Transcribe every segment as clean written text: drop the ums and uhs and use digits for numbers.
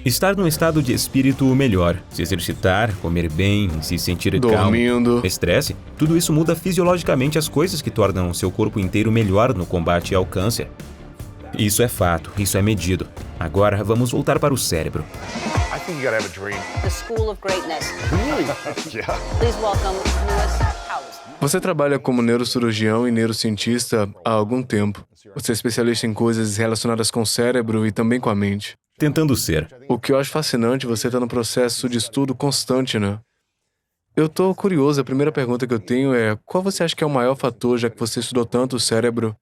Estar num estado de espírito melhor, se exercitar, comer bem, se sentir Dormindo. calmo, estresse, tudo isso muda fisiologicamente as coisas que tornam seu corpo inteiro melhor no combate ao câncer. Isso é fato, isso é medido. Agora vamos voltar para o cérebro. I think you gotta have a dream. The School of Greatness. Yeah. Please welcome Lewis Howes. Você trabalha como neurocirurgião e neurocientista há algum tempo. Você é especialista em coisas relacionadas com o cérebro e também com a mente. Tentando ser. O que eu acho fascinante, você está num processo de estudo constante, né? Eu tô curioso, a primeira pergunta que eu tenho é: qual você acha que é o maior fator, já que você estudou tanto o cérebro?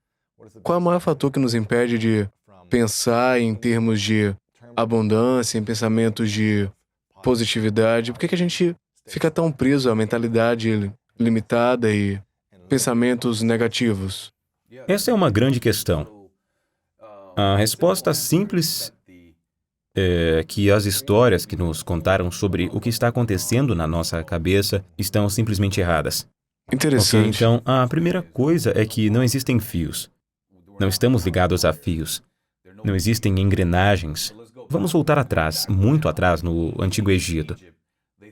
Qual é o maior fator que nos impede de pensar em termos de abundância, em pensamentos de positividade? Por que a gente fica tão preso à mentalidade limitada e pensamentos negativos? Essa é uma grande questão. A resposta simples é que as histórias que nos contaram sobre o que está acontecendo na nossa cabeça estão simplesmente erradas. Interessante. Então, a primeira coisa é que não existem fios. Não estamos ligados a fios. Não existem engrenagens. Vamos voltar atrás, muito atrás, no Antigo Egito.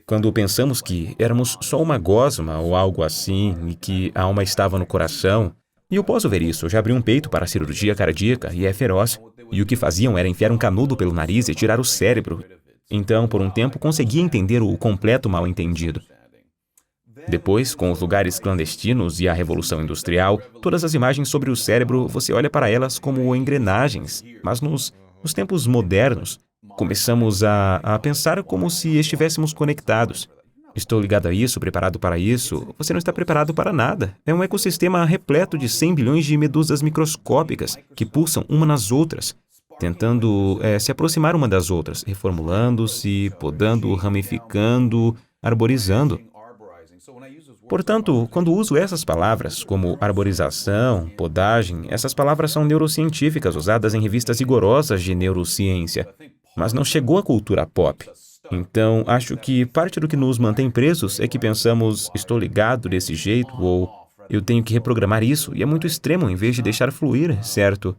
Quando pensamos que éramos só uma gosma ou algo assim e que a alma estava no coração, e eu posso ver isso, eu já abri um peito para a cirurgia cardíaca e é feroz. E o que faziam era enfiar um canudo pelo nariz e tirar o cérebro. Então, por um tempo, conseguia entender o completo mal-entendido. Depois, com os lugares clandestinos e a Revolução Industrial, todas as imagens sobre o cérebro, você olha para elas como engrenagens. Mas nos tempos modernos, começamos a pensar como se estivéssemos conectados. Estou ligado a isso, preparado para isso. Você não está preparado para nada. É um ecossistema repleto de 100 bilhões de medusas microscópicas que pulsam uma nas outras, tentando se aproximar uma das outras, reformulando-se, podando, ramificando, arborizando. Portanto, quando uso essas palavras, como arborização, podagem, essas palavras são neurocientíficas usadas em revistas rigorosas de neurociência, mas não chegou à cultura pop. Então, acho que parte do que nos mantém presos é que pensamos, estou ligado desse jeito, ou eu tenho que reprogramar isso, e é muito extremo em vez de deixar fluir, certo?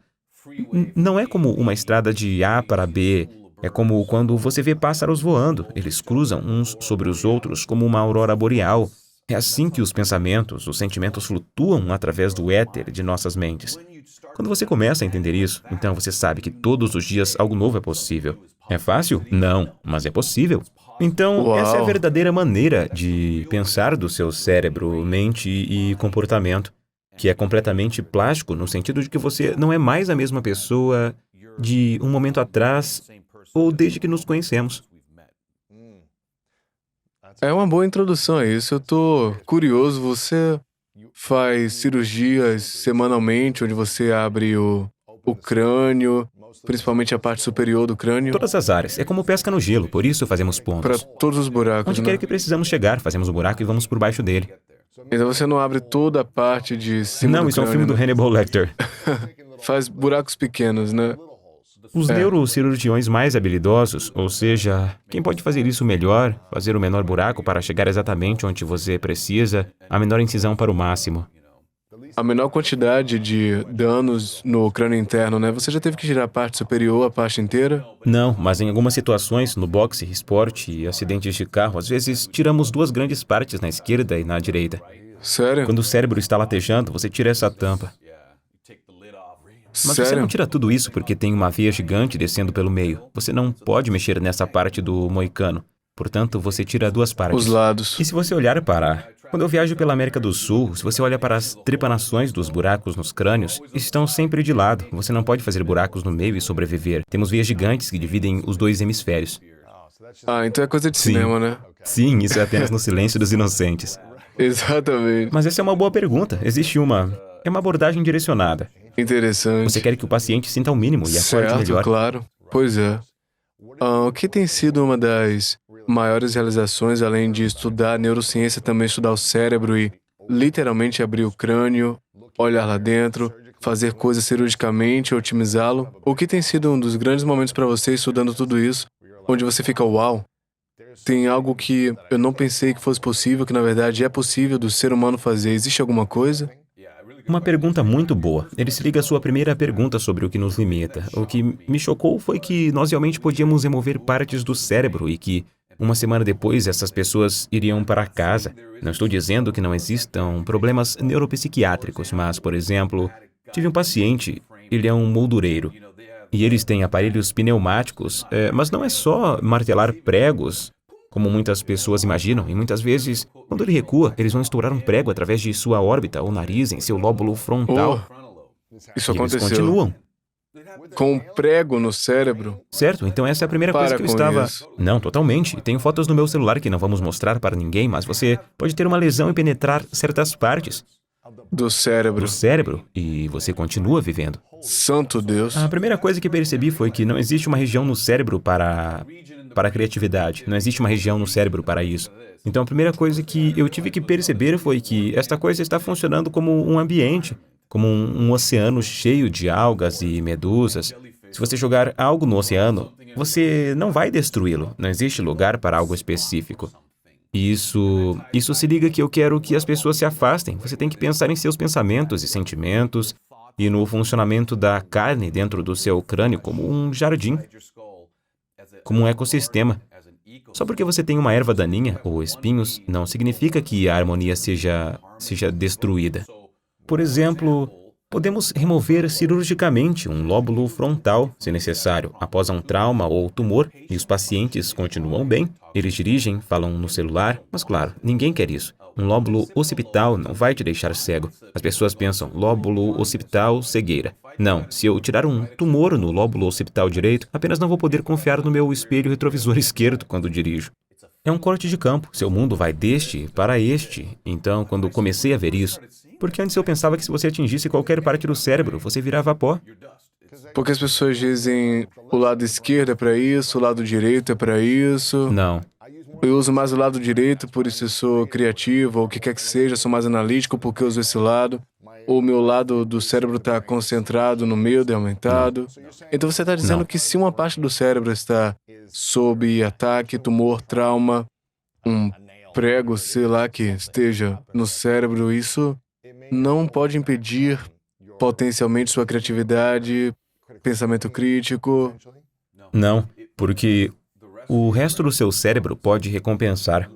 Não é como uma estrada de A para B, é como quando você vê pássaros voando, eles cruzam uns sobre os outros como uma aurora boreal. É assim que os pensamentos, os sentimentos flutuam através do éter de nossas mentes. Quando você começa a entender isso, então você sabe que todos os dias algo novo é possível. É fácil? Não, mas é possível. Então, essa é a verdadeira maneira de pensar do seu cérebro, mente e comportamento, que é completamente plástico, no sentido de que você não é mais a mesma pessoa de um momento atrás ou desde que nos conhecemos. É uma boa introdução a isso. Eu tô curioso, você faz cirurgias semanalmente, onde você abre o crânio, principalmente a parte superior do crânio, Todas as áreas. É como pesca no gelo, por isso fazemos para pontos. todos os buracos, Onde né? quer que precisamos chegar, fazemos um buraco e vamos por baixo dele. Então você não abre toda a parte de cima Não, do isso é um crânio, filme do né? Hannibal Lecter. Faz buracos pequenos, né? Os neurocirurgiões mais habilidosos, ou seja, quem pode fazer isso melhor, fazer o menor buraco para chegar exatamente onde você precisa, a menor incisão para o máximo. A menor quantidade de danos no crânio interno, né? Você já teve que tirar a parte superior, a parte inteira? Não, mas em algumas situações, no boxe, esporte e acidentes de carro, às vezes tiramos duas grandes partes na esquerda e na direita. Sério? Quando o cérebro está latejando, você tira essa tampa. Mas você Sério? não tira tudo isso porque tem uma veia gigante descendo pelo meio. Você não pode mexer nessa parte do moicano. Portanto, você tira duas partes. Os lados. E se você olhar para... Quando eu viajo pela América do Sul, se você olha para as trepanações dos buracos nos crânios, estão sempre de lado. Você não pode fazer buracos no meio e sobreviver. Temos veias gigantes que dividem os dois hemisférios. Ah, então é coisa de Sim. cinema, né? Sim, isso é apenas no silêncio dos inocentes. Exatamente. Mas essa é uma boa pergunta. Existe uma... É uma abordagem direcionada. Interessante. Você quer que o paciente sinta o mínimo e acorde Certo, melhor. claro. Pois é. O que tem sido uma das maiores realizações, além de estudar neurociência, também estudar o cérebro e literalmente abrir o crânio, olhar lá dentro, fazer coisas cirurgicamente, otimizá-lo? O que tem sido um dos grandes momentos para você estudando tudo isso, onde você fica, uau, tem algo que eu não pensei que fosse possível, que na verdade é possível do ser humano fazer. Existe alguma coisa? Uma pergunta muito boa. Ele se liga à sua primeira pergunta sobre o que nos limita. O que me chocou foi que nós realmente podíamos remover partes do cérebro e que, uma semana depois, essas pessoas iriam para casa. Não estou dizendo que não existam problemas neuropsiquiátricos, mas, por exemplo, tive um paciente, ele é um moldureiro, e eles têm aparelhos pneumáticos, mas não é só martelar pregos, como muitas pessoas imaginam, e muitas vezes, quando ele recua, eles vão estourar um prego através de sua órbita ou nariz em seu lóbulo frontal. Isso E eles aconteceu. continuam. Com um prego no cérebro? Certo, então essa é a primeira coisa Para que eu com estava... isso. Não, totalmente. Tenho fotos no meu celular que não vamos mostrar para ninguém, mas você pode ter uma lesão e penetrar certas partes Do cérebro. do cérebro e você continua vivendo. Santo Deus. A primeira coisa que percebi foi que não existe uma região no cérebro para a criatividade. Não existe uma região no cérebro para isso. Então a primeira coisa que eu tive que perceber foi que esta coisa está funcionando como um ambiente, como um oceano cheio de algas e medusas. Se você jogar algo no oceano, você não vai destruí-lo. Não existe lugar para algo específico. E isso se liga que eu quero que as pessoas se afastem. Você tem que pensar em seus pensamentos e sentimentos e no funcionamento da carne dentro do seu crânio como um jardim, como um ecossistema. Só porque você tem uma erva daninha ou espinhos, não significa que a harmonia seja destruída. Por exemplo, podemos remover cirurgicamente um lóbulo frontal, se necessário, após um trauma ou tumor, e os pacientes continuam bem. Eles dirigem, falam no celular, mas claro, ninguém quer isso. Um lóbulo occipital não vai te deixar cego. As pessoas pensam, lóbulo occipital, cegueira. Não, se eu tirar um tumor no lóbulo occipital direito, apenas não vou poder confiar no meu espelho retrovisor esquerdo quando dirijo. É um corte de campo. Seu mundo vai deste para este. Então, quando comecei a ver isso, porque antes eu pensava que se você atingisse qualquer parte do cérebro, você virava pó. Porque as pessoas dizem o lado esquerdo é para isso, o lado direito é para isso. Não. Eu uso mais o lado direito por isso eu sou criativo, ou o que quer que seja, sou mais analítico porque eu uso esse lado. Ou o meu lado do cérebro está concentrado no medo e aumentado. Então você está dizendo Não. que se uma parte do cérebro está sob ataque, tumor, trauma, um prego, sei lá, que esteja no cérebro, isso não pode impedir potencialmente sua criatividade, pensamento crítico. Não, porque o resto do seu cérebro pode recompensar.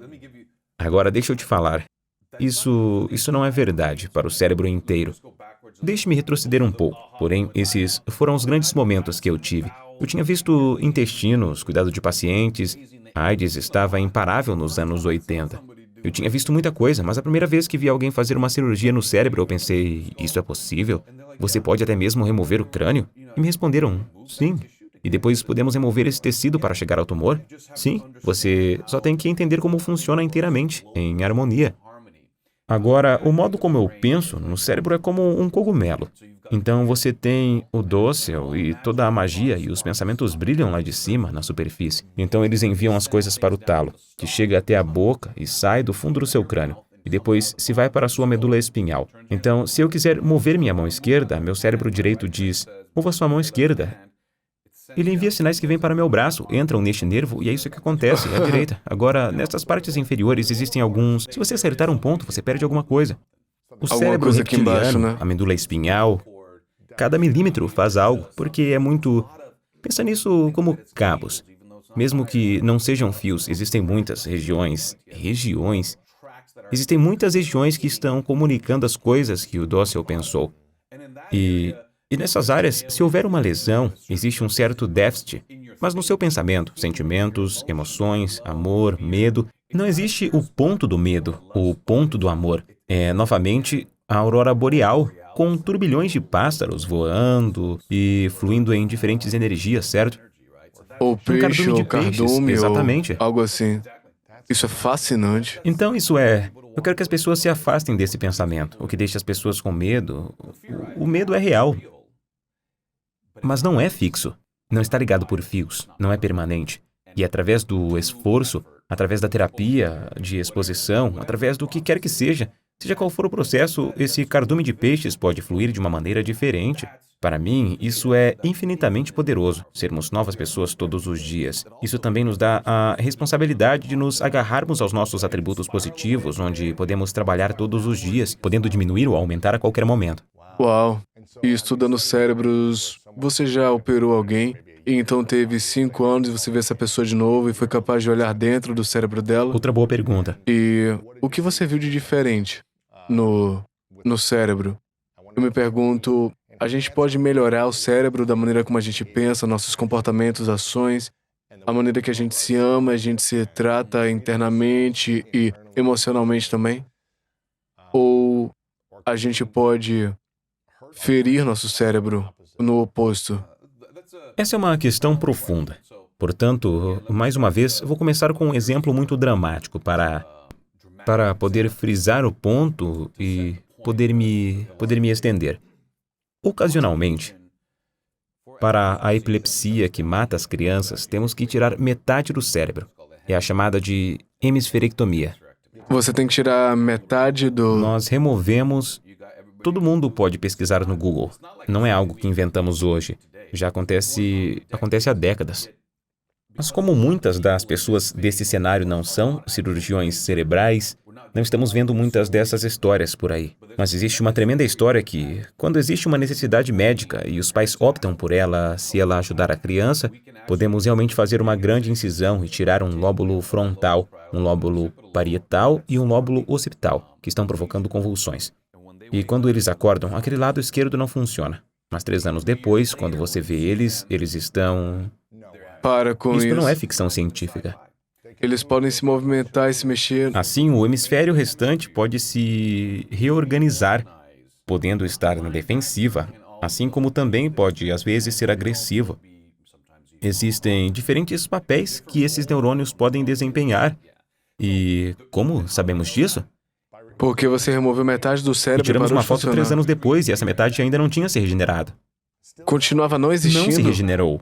Agora, deixa eu te falar. Isso não é verdade para o cérebro inteiro. Deixe-me retroceder um pouco. Porém, esses foram os grandes momentos que eu tive. Eu tinha visto intestinos, cuidado de pacientes. A AIDS estava imparável nos anos 80. Eu tinha visto muita coisa, mas a primeira vez que vi alguém fazer uma cirurgia no cérebro, eu pensei, isso é possível? Você pode até mesmo remover o crânio? E me responderam, sim. E depois podemos remover esse tecido para chegar ao tumor? Sim. Você só tem que entender como funciona inteiramente, em harmonia. Agora, o modo como eu penso no cérebro é como um cogumelo. Então você tem o dócil e toda a magia e os pensamentos brilham lá de cima, na superfície. Então eles enviam as coisas para o talo, que chega até a boca e sai do fundo do seu crânio. E depois se vai para a sua medula espinhal. Então, se eu quiser mover minha mão esquerda, meu cérebro direito diz, mova sua mão esquerda. Ele envia sinais que vêm para meu braço, entram neste nervo e é isso que acontece, à direita. Agora, nessas partes inferiores existem alguns... Se você acertar um ponto, você perde alguma coisa. O cérebro coisa aqui embaixo, reptiliano, né? a medula espinhal, cada milímetro faz algo, porque é muito... Pensa nisso como cabos. Mesmo que não sejam fios, existem muitas regiões. Existem muitas regiões que estão comunicando as coisas que o dócil pensou. E nessas áreas, se houver uma lesão, existe um certo déficit. Mas no seu pensamento, sentimentos, emoções, amor, medo, não existe o ponto do medo, o ponto do amor. É, novamente, a aurora boreal, com turbilhões de pássaros voando e fluindo em diferentes energias, certo? Ou peixe, cardume de ou peixes, cardume, exatamente. ou algo assim. Isso é fascinante. Então isso é... Eu quero que as pessoas se afastem desse pensamento, o que deixa as pessoas com medo. O medo é real. Mas não é fixo. Não está ligado por fios. Não é permanente. E através do esforço, através da terapia, de exposição, através do que quer que seja, Seja qual for o processo, esse cardume de peixes pode fluir de uma maneira diferente. Para mim, isso é infinitamente poderoso, sermos novas pessoas todos os dias. Isso também nos dá a responsabilidade de nos agarrarmos aos nossos atributos positivos, onde podemos trabalhar todos os dias, podendo diminuir ou aumentar a qualquer momento. Uau! E estudando cérebros, você já operou alguém e então teve 5 anos e você vê essa pessoa de novo e foi capaz de olhar dentro do cérebro dela? Outra boa pergunta. E o que você viu de diferente no cérebro? Eu me pergunto, a gente pode melhorar o cérebro da maneira como a gente pensa, nossos comportamentos, ações, a maneira que a gente se ama, a gente se trata internamente e emocionalmente também? Ou a gente pode ferir nosso cérebro no oposto? Essa é uma questão profunda. Portanto, mais uma vez, vou começar com um exemplo muito dramático para poder frisar o ponto e poder me estender. Ocasionalmente, para a epilepsia que mata as crianças, temos que tirar metade do cérebro. É a chamada de hemisferectomia. Você tem que tirar metade do... Nós removemos... Todo mundo pode pesquisar no Google. Não é algo que inventamos hoje. Já acontece há décadas. Mas como muitas das pessoas desse cenário não são cirurgiões cerebrais, não estamos vendo muitas dessas histórias por aí. Mas existe uma tremenda história que, quando existe uma necessidade médica e os pais optam por ela, se ela ajudar a criança, podemos realmente fazer uma grande incisão e tirar um lóbulo frontal, um lóbulo parietal e um lóbulo occipital, que estão provocando convulsões. E quando eles acordam, aquele lado esquerdo não funciona. Mas 3 anos depois, quando você vê eles estão... Para com isso. Isso não é ficção científica. Eles podem se movimentar e se mexer. Assim, o hemisfério restante pode se reorganizar, podendo estar na defensiva, assim como também pode, às vezes, ser agressivo. Existem diferentes papéis que esses neurônios podem desempenhar. E como sabemos disso? Porque você removeu metade do E cérebro e tiramos parou uma de foto 3 funcionar. anos depois e essa metade ainda não tinha se regenerado. Continuava não existindo. Não se regenerou.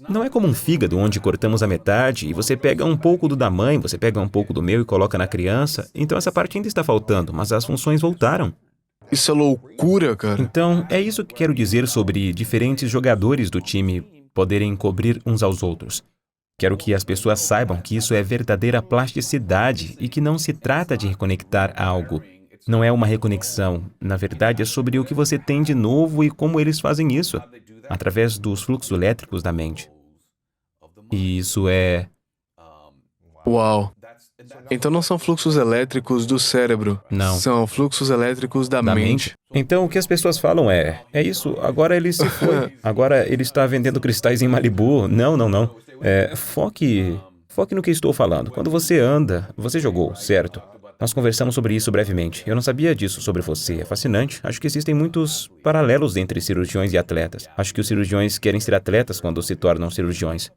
Não é como um fígado onde cortamos a metade e você pega um pouco do da mãe, você pega um pouco do meu e coloca na criança. Então essa parte ainda está faltando, mas as funções voltaram. Isso é loucura, cara. Então é isso que quero dizer sobre diferentes jogadores do time poderem cobrir uns aos outros. Quero que as pessoas saibam que isso é verdadeira plasticidade e que não se trata de reconectar algo. Não é uma reconexão. Na verdade, é sobre o que você tem de novo e como eles fazem isso, através dos fluxos elétricos da mente. E isso é... Uau. Então não são fluxos elétricos do cérebro. Não. São fluxos elétricos da mente. Então, o que as pessoas falam é isso, agora ele se foi. Agora ele está vendendo cristais em Malibu. Não. Foque no que estou falando. Quando você anda, você jogou, certo? Nós conversamos sobre isso brevemente. Eu não sabia disso sobre você. É fascinante. Acho que existem muitos paralelos entre cirurgiões e atletas. Acho que os cirurgiões querem ser atletas quando se tornam cirurgiões.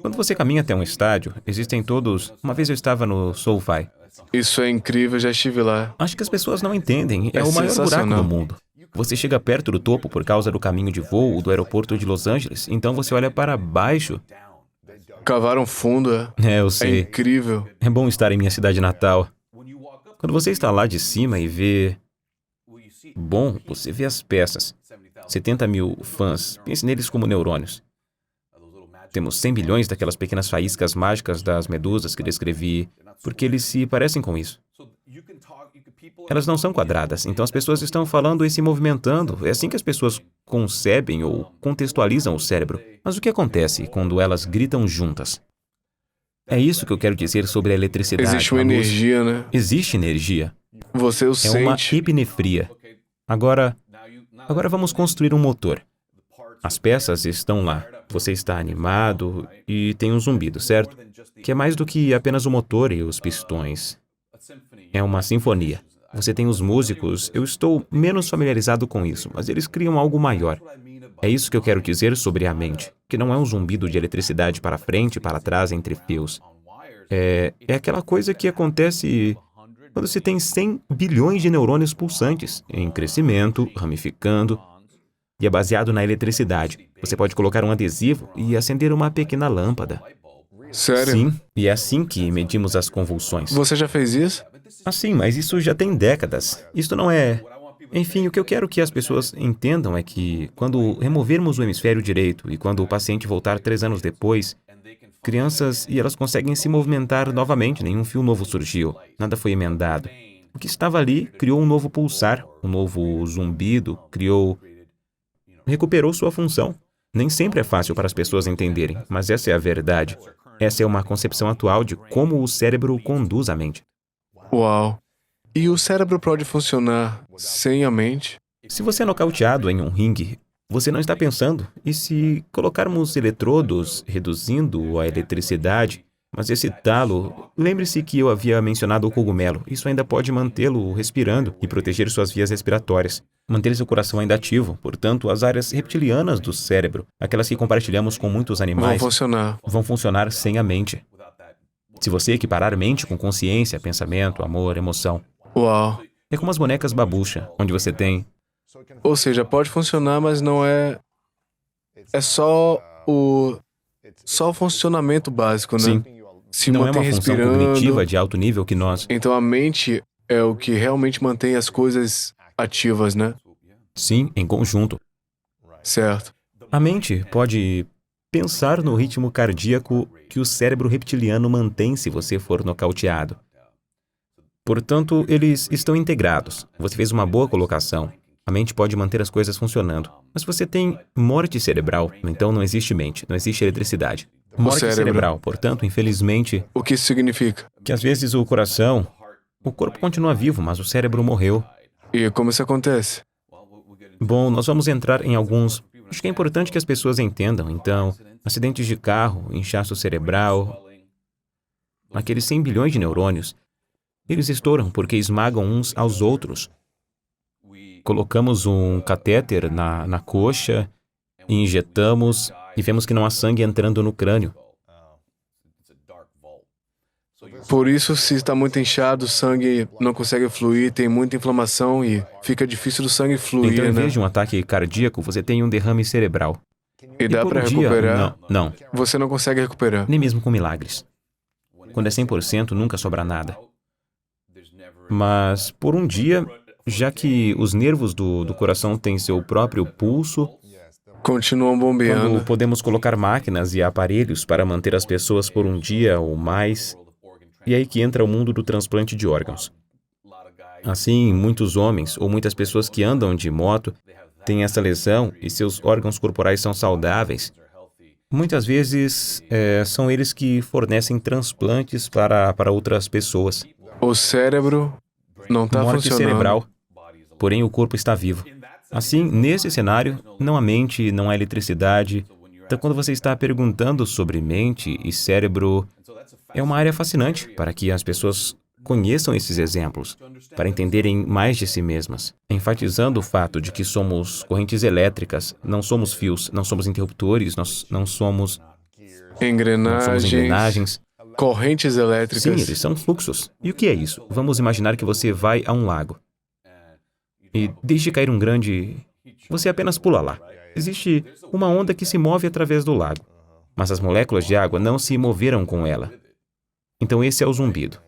Quando você caminha até um estádio, existem todos... Uma vez eu estava no SoFi. Isso é incrível, já estive lá. Acho que as pessoas não entendem. É o maior buraco sensacional. do mundo. Você chega perto do topo por causa do caminho de voo do aeroporto de Los Angeles. Então você olha para baixo. Cavaram fundo, é? Eu É sei. incrível. É bom estar em minha cidade natal. Quando você está lá de cima e vê... Bom, você vê as peças. 70 mil fãs. Pense neles como neurônios. Temos 100 bilhões daquelas pequenas faíscas mágicas das medusas que descrevi, porque eles se parecem com isso. Elas não são quadradas, então as pessoas estão falando e se movimentando. É assim que as pessoas concebem ou contextualizam o cérebro. Mas o que acontece quando elas gritam juntas? É isso que eu quero dizer sobre a eletricidade. Existe uma a luz. energia, né? Existe energia. Você o É uma sente. epinefria. Agora vamos construir um motor. As peças estão lá. Você está animado e tem um zumbido, certo? Que é mais do que apenas o motor e os pistões. É uma sinfonia. Você tem os músicos, eu estou menos familiarizado com isso, mas eles criam algo maior. É isso que eu quero dizer sobre a mente, que não é um zumbido de eletricidade para frente e para trás entre fios. É aquela coisa que acontece quando se tem 100 bilhões de neurônios pulsantes, em crescimento, ramificando, e é baseado na eletricidade. Você pode colocar um adesivo e acender uma pequena lâmpada. Sério? Sim, e é assim que medimos as convulsões. Você já fez isso? Assim, mas isso já tem décadas. Isso não é... Enfim, o que eu quero que as pessoas entendam é que, quando removermos o hemisfério direito e quando o paciente voltar 3 anos depois, crianças, e elas conseguem se movimentar novamente, nenhum fio novo surgiu, nada foi emendado. O que estava ali criou um novo pulsar, um novo zumbido, recuperou sua função. Nem sempre é fácil para as pessoas entenderem, mas essa é a verdade. Essa é uma concepção atual de como o cérebro conduz a mente. Uau. E o cérebro pode funcionar sem a mente? Se você é nocauteado em um ringue, você não está pensando. E se colocarmos eletrodos reduzindo a eletricidade, mas excitá-lo, lembre-se que eu havia mencionado o cogumelo. Isso ainda pode mantê-lo respirando e proteger suas vias respiratórias. Manter seu coração ainda ativo. Portanto, as áreas reptilianas do cérebro, aquelas que compartilhamos com muitos animais, vão funcionar sem a mente. Se você equiparar mente com consciência, pensamento, amor, emoção, Uau. é como as bonecas babucha, onde você tem... Ou seja, pode funcionar, mas não é... É só o funcionamento básico, né? Sim. Se Não é mantém uma função respirando. cognitiva de alto nível que nós... Então a mente é o que realmente mantém as coisas ativas, né? Sim, em conjunto. Certo. A mente pode pensar no ritmo cardíaco que o cérebro reptiliano mantém se você for nocauteado. Portanto, eles estão integrados. Você fez uma boa colocação. A mente pode manter as coisas funcionando. Mas você tem morte cerebral, então não existe mente, não existe eletricidade. Morte cérebro. cerebral, portanto, infelizmente, O que isso significa? que às vezes o corpo continua vivo, mas o cérebro morreu. E como isso acontece? Bom, nós vamos entrar em alguns... Acho que é importante que as pessoas entendam. Então, acidentes de carro, inchaço cerebral, aqueles 100 bilhões de neurônios, eles estouram porque esmagam uns aos outros. Colocamos um catéter na coxa, e injetamos e vemos que não há sangue entrando no crânio. Por isso, se está muito inchado, o sangue não consegue fluir, tem muita inflamação e fica difícil do sangue fluir, Então, em né? vez de um ataque cardíaco, você tem um derrame cerebral. E dá por para um dia, recuperar? não, Você não consegue recuperar. nem mesmo com milagres. Quando é 100%, nunca sobra nada. Mas, por um dia, já que os nervos do coração têm seu próprio pulso, Continuam quando bombeando. podemos colocar máquinas e aparelhos para manter as pessoas por um dia ou mais, e aí que entra o mundo do transplante de órgãos. Assim, muitos homens ou muitas pessoas que andam de moto têm essa lesão e seus órgãos corporais são saudáveis. Muitas vezes, são eles que fornecem transplantes para outras pessoas. O cérebro não está Morte funcionando. cerebral, porém o corpo está vivo. Assim, nesse cenário, não há mente, não há eletricidade. Então, quando você está perguntando sobre mente e cérebro, é uma área fascinante para que as pessoas conheçam esses exemplos, para entenderem mais de si mesmas, enfatizando o fato de que somos correntes elétricas, não somos fios, não somos interruptores, nós não somos engrenagens. Correntes elétricas. Sim, eles são fluxos. E o que é isso? Vamos imaginar que você vai a um lago. E deixe cair um grande... Você apenas pula lá. Existe uma onda que se move através do lago, mas as moléculas de água não se moveram com ela. Então esse é o zumbido.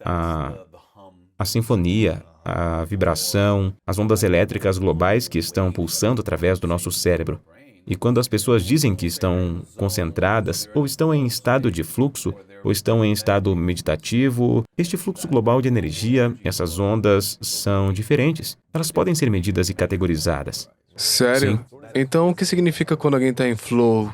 A sinfonia, a vibração, as ondas elétricas globais que estão pulsando através do nosso cérebro. E quando as pessoas dizem que estão concentradas, ou estão em estado de fluxo, ou estão em estado meditativo, este fluxo global de energia, essas ondas, são diferentes. Elas podem ser medidas e categorizadas. Sério? Sim. Então, o que significa quando alguém está em flow,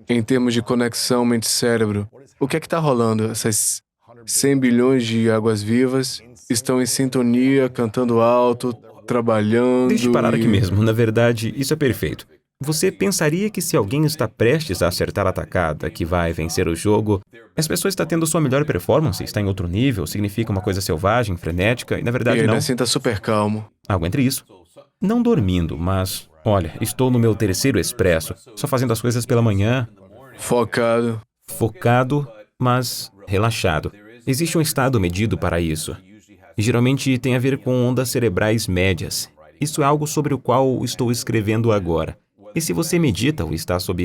em termos de conexão mente-cérebro? O que é que está rolando? Essas 100 bilhões de águas vivas estão em sintonia, cantando alto, trabalhando... Deixe eu parar e- aqui mesmo. Na verdade, isso é perfeito. Você pensaria que se alguém está prestes a acertar a tacada, que vai vencer o jogo, essa pessoa está tendo sua melhor performance, está em outro nível, significa uma coisa selvagem, frenética, e na E verdade ainda não. assim está super calmo. Algo entre isso. Não dormindo, mas... Olha, estou no meu 3º expresso, só fazendo as coisas pela manhã, Focado. focado, mas relaxado. Existe um estado medido para isso. E geralmente tem a ver com ondas cerebrais médias. Isso é algo sobre o qual estou escrevendo agora. E se você medita ou está sob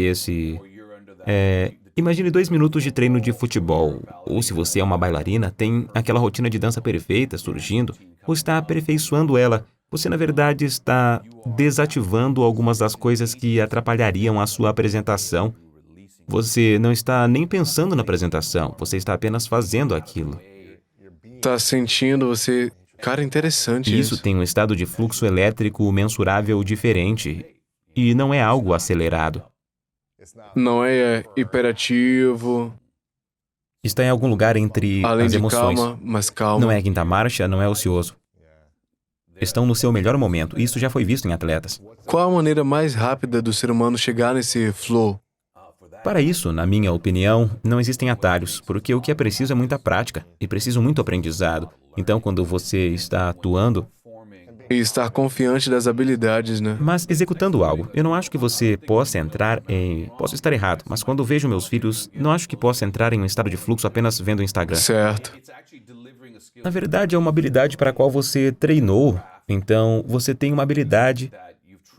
Imagine 2 minutos de treino de futebol, ou se você é uma bailarina, tem aquela rotina de dança perfeita surgindo, ou está aperfeiçoando ela. Você, na verdade, está desativando algumas das coisas que atrapalhariam a sua apresentação. Você não está nem pensando na apresentação, você está apenas fazendo aquilo. Tá sentindo você... Cara, interessante Isso tem um estado de fluxo elétrico mensurável diferente e não é algo acelerado. Não é hiperativo, Está em algum lugar entre além as de emoções. calma, mas calma. Não é quinta marcha, não é ocioso. Estão no seu melhor momento. Isso já foi visto em atletas. Qual a maneira mais rápida do ser humano chegar nesse flow? Para isso, na minha opinião, não existem atalhos, porque o que é preciso é muita prática e preciso muito aprendizado. Então, quando você está atuando, E estar confiante das habilidades, né? mas executando algo, eu não acho que você possa entrar em... Posso estar errado, mas quando vejo meus filhos, não acho que possa entrar em um estado de fluxo apenas vendo o Instagram. Certo. Na verdade, é uma habilidade para a qual você treinou. Então, você tem uma habilidade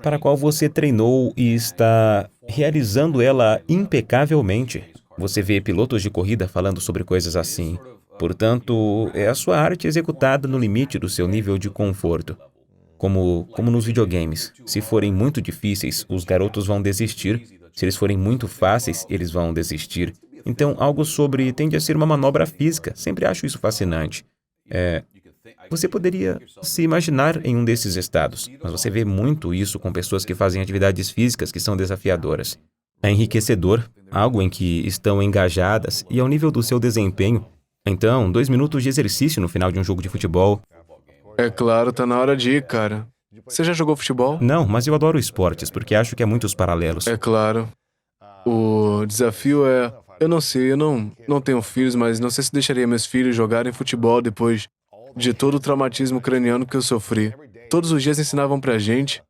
para a qual você treinou e está realizando ela impecavelmente. Você vê pilotos de corrida falando sobre coisas assim. Portanto, é a sua arte executada no limite do seu nível de conforto. Como nos videogames. Se forem muito difíceis, os garotos vão desistir. Se eles forem muito fáceis, eles vão desistir. Então, algo sobre tende a ser uma manobra física. Sempre acho isso fascinante. Você poderia se imaginar em um desses estados, mas você vê muito isso com pessoas que fazem atividades físicas que são desafiadoras. É enriquecedor, algo em que estão engajadas e ao nível do seu desempenho. Então, 2 minutos de exercício no final de um jogo de futebol. É claro, tá na hora de ir, cara. Você já jogou futebol? Não, mas eu adoro esportes, porque acho que há muitos paralelos. É claro. O desafio é... Eu não sei, eu não tenho filhos, mas não sei se deixaria meus filhos jogarem futebol depois de todo o traumatismo craniano que eu sofri. Todos os dias ensinavam pra gente,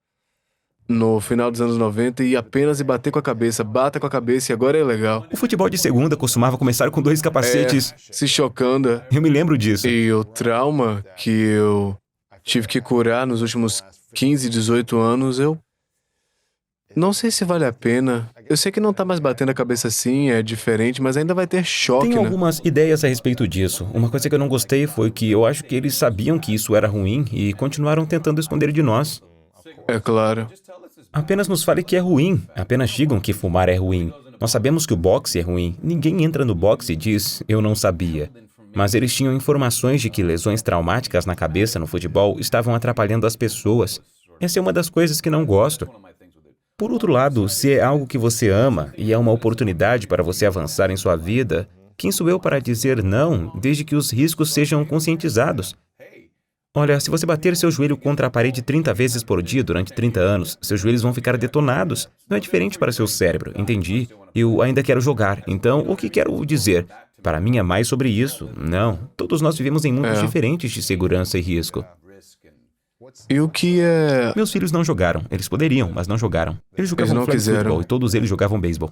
no final dos anos 90, e apenas ir bater com a cabeça, bata com a cabeça e agora é legal. O futebol de segunda costumava começar com 2 capacetes. Se chocando. Eu me lembro disso. E o trauma que eu tive que curar nos últimos 15, 18 anos, eu não sei se vale a pena. Eu sei que não tá mais batendo a cabeça assim, é diferente, mas ainda vai ter choque, Tenho né? algumas ideias a respeito disso. Uma coisa que eu não gostei foi que eu acho que eles sabiam que isso era ruim e continuaram tentando esconder de nós. É claro. Apenas nos fale que é ruim. Apenas digam que fumar é ruim. Nós sabemos que o boxe é ruim. Ninguém entra no boxe e diz, eu não sabia. Mas eles tinham informações de que lesões traumáticas na cabeça no futebol estavam atrapalhando as pessoas. Essa é uma das coisas que não gosto. Por outro lado, se é algo que você ama e é uma oportunidade para você avançar em sua vida, quem sou eu para dizer não, desde que os riscos sejam conscientizados? Olha, se você bater seu joelho contra a parede 30 vezes por dia durante 30 anos, seus joelhos vão ficar detonados. Não é diferente para seu cérebro, entendi. Eu ainda quero jogar, então o que quero dizer? Para mim é mais sobre isso. Não, todos nós vivemos em mundos diferentes de segurança e risco. E o que é... Meus filhos não jogaram, eles poderiam, mas não jogaram. Eles jogavam não flag quiseram. futebol e todos eles jogavam beisebol.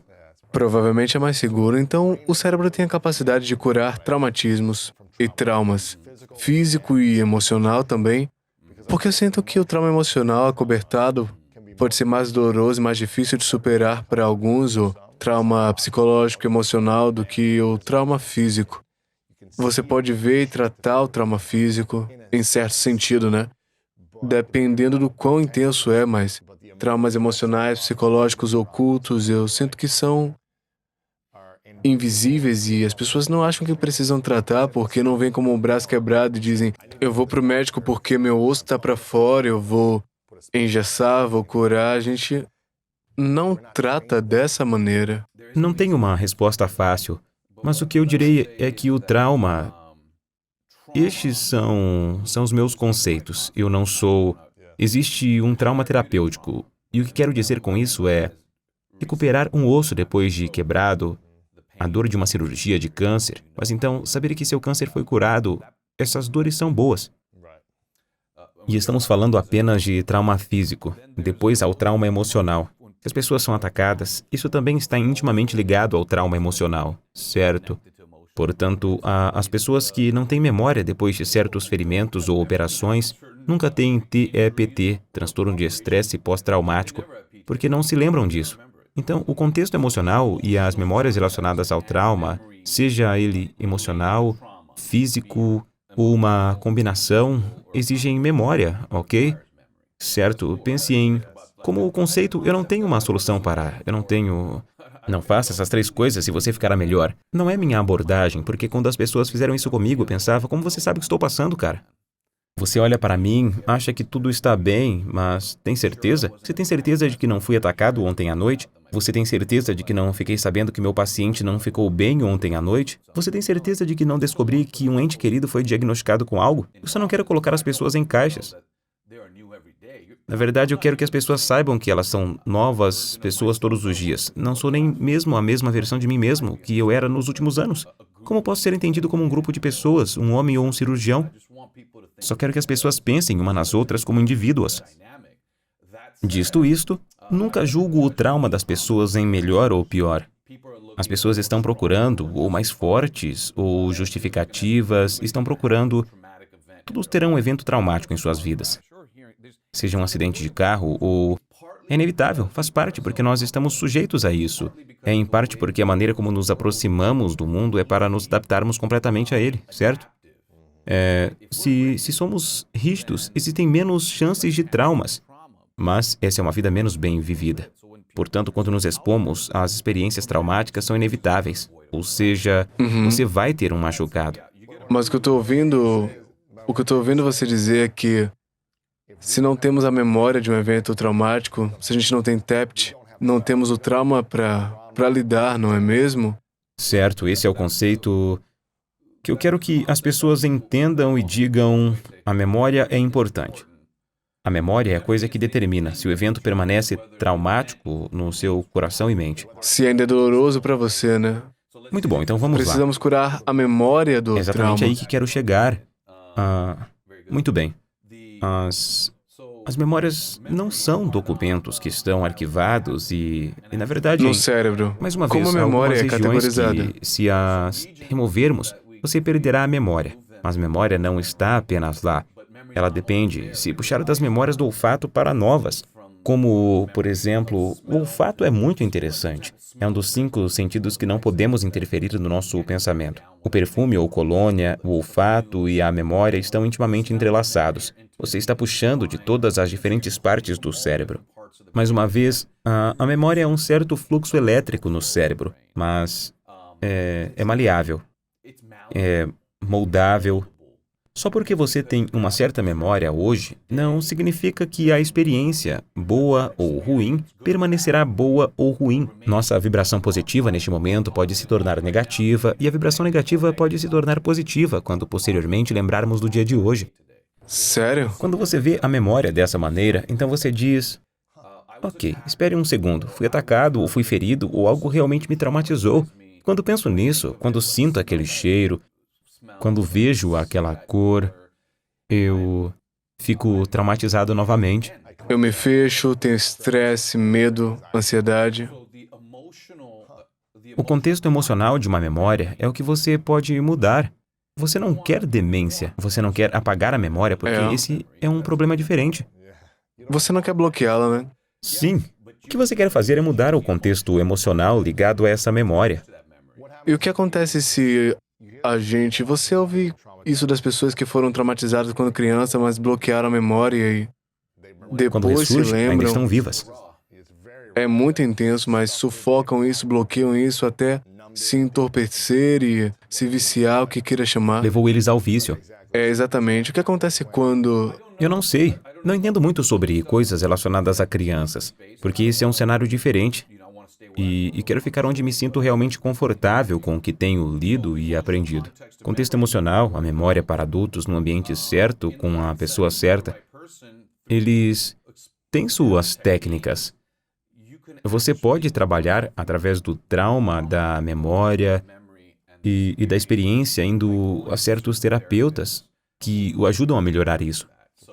Provavelmente é mais seguro, então o cérebro tem a capacidade de curar traumatismos e traumas, físico e emocional também, porque eu sinto que o trauma emocional acobertado pode ser mais doloroso e mais difícil de superar para alguns, o trauma psicológico e emocional, do que o trauma físico. Você pode ver e tratar o trauma físico, em certo sentido, né? Dependendo do quão intenso é, mas traumas emocionais, psicológicos, ocultos, eu sinto que são invisíveis e as pessoas não acham que precisam tratar porque não vem como um braço quebrado e dizem, eu vou pro médico porque meu osso tá para fora, eu vou engessar, vou curar. A gente não trata dessa maneira. Não tenho uma resposta fácil, mas o que eu direi é que o trauma... Estes são os meus conceitos. Eu não sou... Existe um trauma terapêutico. E o que quero dizer com isso é recuperar um osso depois de quebrado, a dor de uma cirurgia de câncer. Mas então, saber que seu câncer foi curado, essas dores são boas. E estamos falando apenas de trauma físico. Depois há o trauma emocional. Se as pessoas são atacadas, isso também está intimamente ligado ao trauma emocional, certo? Portanto, as pessoas que não têm memória depois de certos ferimentos ou operações nunca têm TEPT, transtorno de estresse pós-traumático, porque não se lembram disso. Então, o contexto emocional e as memórias relacionadas ao trauma, seja ele emocional, físico ou uma combinação, exigem memória, ok? Certo? Pense em... Como o conceito, eu não tenho uma solução para... Eu não tenho... Não faça essas 3 coisas e você ficará melhor. Não é minha abordagem, porque quando as pessoas fizeram isso comigo, eu pensava, como você sabe o que estou passando, cara? Você olha para mim, acha que tudo está bem, mas tem certeza? Você tem certeza de que não fui atacado ontem à noite? Você tem certeza de que não fiquei sabendo que meu paciente não ficou bem ontem à noite? Você tem certeza de que não descobri que um ente querido foi diagnosticado com algo? Eu só não quero colocar as pessoas em caixas. Na verdade, eu quero que as pessoas saibam que elas são novas pessoas todos os dias. Não sou nem mesmo a mesma versão de mim mesmo que eu era nos últimos anos. Como posso ser entendido como um grupo de pessoas, um homem ou um cirurgião? Só quero que as pessoas pensem umas nas outras como indivíduos. Dito isto, nunca julgo o trauma das pessoas em melhor ou pior. As pessoas estão procurando ou mais fortes ou justificativas, estão procurando... Todos terão um evento traumático em suas vidas. Seja um acidente de carro ou... É inevitável, faz parte porque nós estamos sujeitos a isso. É em parte porque a maneira como nos aproximamos do mundo é para nos adaptarmos completamente a ele, certo? Se somos rígidos, existem menos chances de traumas. Mas essa é uma vida menos bem vivida. Portanto, quando nos expomos, as experiências traumáticas são inevitáveis. Ou seja, você vai ter um machucado. Mas o que eu estou ouvindo você dizer é que se não temos a memória de um evento traumático, se a gente não tem TEPT, não temos o trauma para lidar, não é mesmo? Certo, esse é o conceito que eu quero que as pessoas entendam e digam: a memória é importante. A memória é a coisa que determina se o evento permanece traumático no seu coração e mente. Se ainda é doloroso para você, né? Muito bom, então vamos lá. Precisamos curar a memória do É exatamente trauma. aí que quero chegar. Muito bem. As memórias não são documentos que estão arquivados e na verdade... No cérebro. Mais uma Como vez, a há memória algumas é regiões categorizada? que, se as removermos, você perderá a memória. Mas a memória não está apenas lá. Ela depende, se puxar das memórias do olfato para novas. Como, por exemplo, o olfato é muito interessante. É um dos 5 sentidos que não podemos interferir no nosso pensamento. O perfume ou colônia, o olfato e a memória estão intimamente entrelaçados. Você está puxando de todas as diferentes partes do cérebro. Mais uma vez, a memória é um certo fluxo elétrico no cérebro, mas é maleável, é moldável. Só porque você tem uma certa memória hoje, não significa que a experiência, boa ou ruim, permanecerá boa ou ruim. Nossa vibração positiva neste momento pode se tornar negativa e a vibração negativa pode se tornar positiva quando posteriormente lembrarmos do dia de hoje. Sério? Quando você vê a memória dessa maneira, então você diz: ok, espere um segundo, fui atacado ou fui ferido ou algo realmente me traumatizou. Quando penso nisso, quando sinto aquele cheiro, quando vejo aquela cor, eu fico traumatizado novamente. Eu me fecho, tenho estresse, medo, ansiedade. O contexto emocional de uma memória é o que você pode mudar. Você não quer demência, você não quer apagar a memória, porque esse é um problema diferente. Você não quer bloqueá-la, né? Sim. O que você quer fazer é mudar o contexto emocional ligado a essa memória. E o que acontece se você ouve isso das pessoas que foram traumatizadas quando criança, mas bloquearam a memória e Quando depois se ressurge, ainda estão lembram? vivas. É muito intenso, mas sufocam isso, bloqueiam isso até se entorpecer e se viciar, o que queira chamar. Levou eles ao vício. É exatamente. O que acontece quando... Eu não sei. Não entendo muito sobre coisas relacionadas a crianças, porque esse é um cenário diferente. E quero ficar onde me sinto realmente confortável com o que tenho lido e aprendido. Contexto emocional, a memória para adultos no ambiente certo, com a pessoa certa, eles têm suas técnicas. Você pode trabalhar através do trauma, da memória e da experiência indo a certos terapeutas que o ajudam a melhorar isso.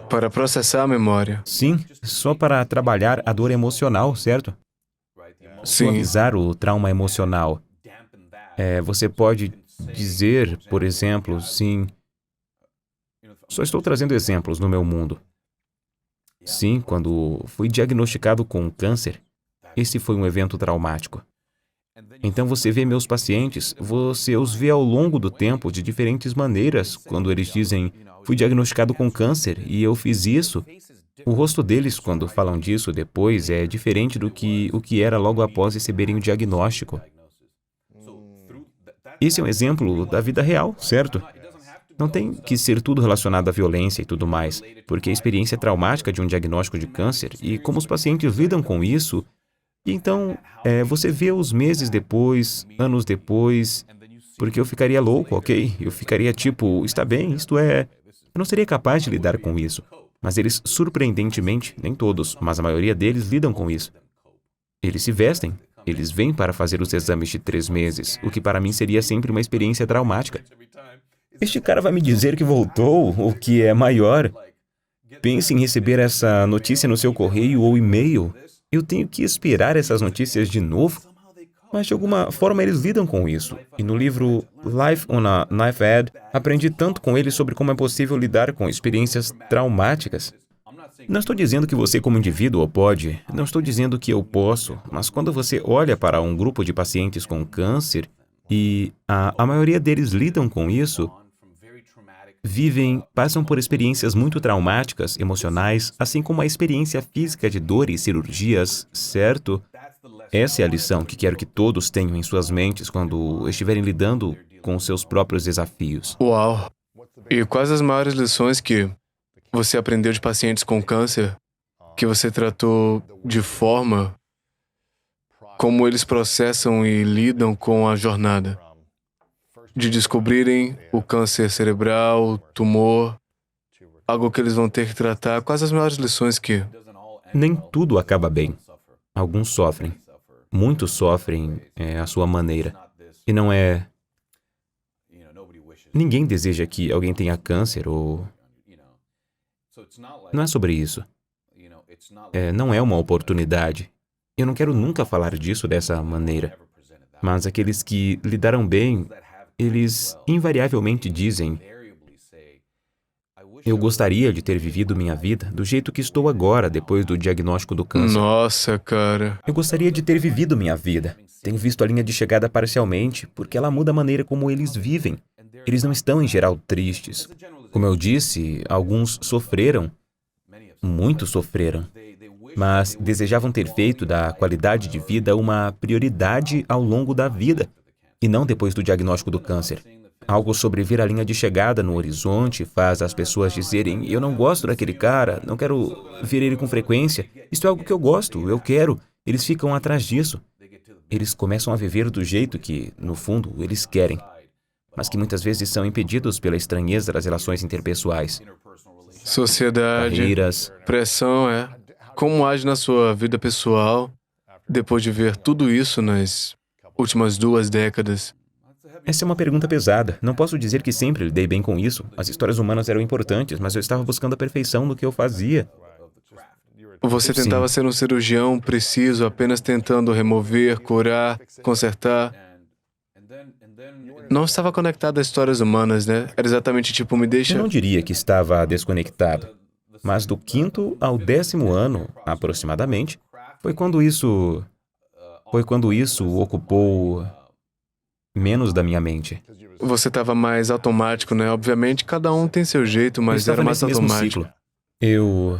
Para processar a memória. Sim, só para trabalhar a dor emocional, certo? Sim. Suavizar o trauma emocional. Você pode dizer, por exemplo, sim... Só estou trazendo exemplos no meu mundo. Sim, quando fui diagnosticado com câncer, Esse foi um evento traumático. Então você vê meus pacientes, você os vê ao longo do tempo de diferentes maneiras. Quando eles dizem, fui diagnosticado com câncer e eu fiz isso, o rosto deles, quando falam disso depois, é diferente do que o que era logo após receberem o diagnóstico. Esse é um exemplo da vida real, certo? Não tem que ser tudo relacionado à violência e tudo mais, porque a experiência traumática de um diagnóstico de câncer e como os pacientes lidam com isso. E então, você vê os meses depois, anos depois, porque eu ficaria louco, ok? Eu ficaria tipo, está bem, isto é... Eu não seria capaz de lidar com isso. Mas eles, surpreendentemente, nem todos, mas a maioria deles lidam com isso. Eles se vestem, eles vêm para fazer os exames de 3 meses, o que para mim seria sempre uma experiência traumática. Este cara vai me dizer que voltou, o que é maior. Pense em receber essa notícia no seu correio ou e-mail. Eu tenho que esperar essas notícias de novo? Mas de alguma forma eles lidam com isso. E no livro Life on a Knife Edge, aprendi tanto com eles sobre como é possível lidar com experiências traumáticas. Não estou dizendo que você como indivíduo pode, não estou dizendo que eu posso, mas quando você olha para um grupo de pacientes com câncer e a maioria deles lidam com isso, passam por experiências muito traumáticas, emocionais, assim como a experiência física de dor e cirurgias, certo? Essa é a lição que quero que todos tenham em suas mentes quando estiverem lidando com seus próprios desafios. Uau! E quais as maiores lições que você aprendeu de pacientes com câncer, que você tratou de forma como eles processam e lidam com a jornada? De descobrirem o câncer cerebral, o tumor, algo que eles vão ter que tratar. Quais as maiores lições que... Nem tudo acaba bem. Alguns sofrem. Muitos sofrem à sua maneira. E não é... Ninguém deseja que alguém tenha câncer ou... Não é sobre isso. Não é uma oportunidade. Eu não quero nunca falar disso dessa maneira. Mas aqueles que lidaram bem, eles invariavelmente dizem: eu gostaria de ter vivido minha vida do jeito que estou agora, depois do diagnóstico do câncer. Nossa, cara. Eu gostaria de ter vivido minha vida. Tenho visto a linha de chegada parcialmente, porque ela muda a maneira como eles vivem. Eles não estão, em geral, tristes. Como eu disse, alguns sofreram. Muitos sofreram. Mas desejavam ter feito da qualidade de vida uma prioridade ao longo da vida, e não depois do diagnóstico do câncer. Algo sobre ver a linha de chegada no horizonte faz as pessoas dizerem: eu não gosto daquele cara, não quero ver ele com frequência. Isto é algo que eu gosto, eu quero. Eles ficam atrás disso. Eles começam a viver do jeito que, no fundo, eles querem, mas que muitas vezes são impedidos pela estranheza das relações interpessoais. Sociedade, Carreiras. pressão, Como age na sua vida pessoal depois de ver tudo isso nas últimas 2 décadas? Essa é uma pergunta pesada. Não posso dizer que sempre lidei bem com isso. As histórias humanas eram importantes, mas eu estava buscando a perfeição no que eu fazia. Você tentava ser um cirurgião preciso, apenas tentando remover, curar, consertar. Não estava conectado a histórias humanas, né? Era exatamente tipo, me deixa... Eu não diria que estava desconectado, mas do 5º ao 10º ano, aproximadamente, foi quando isso ocupou menos da minha mente. Você estava mais automático, né? Obviamente, cada um tem seu jeito, Eu mas estava era mais nesse mesmo automático. ciclo. Eu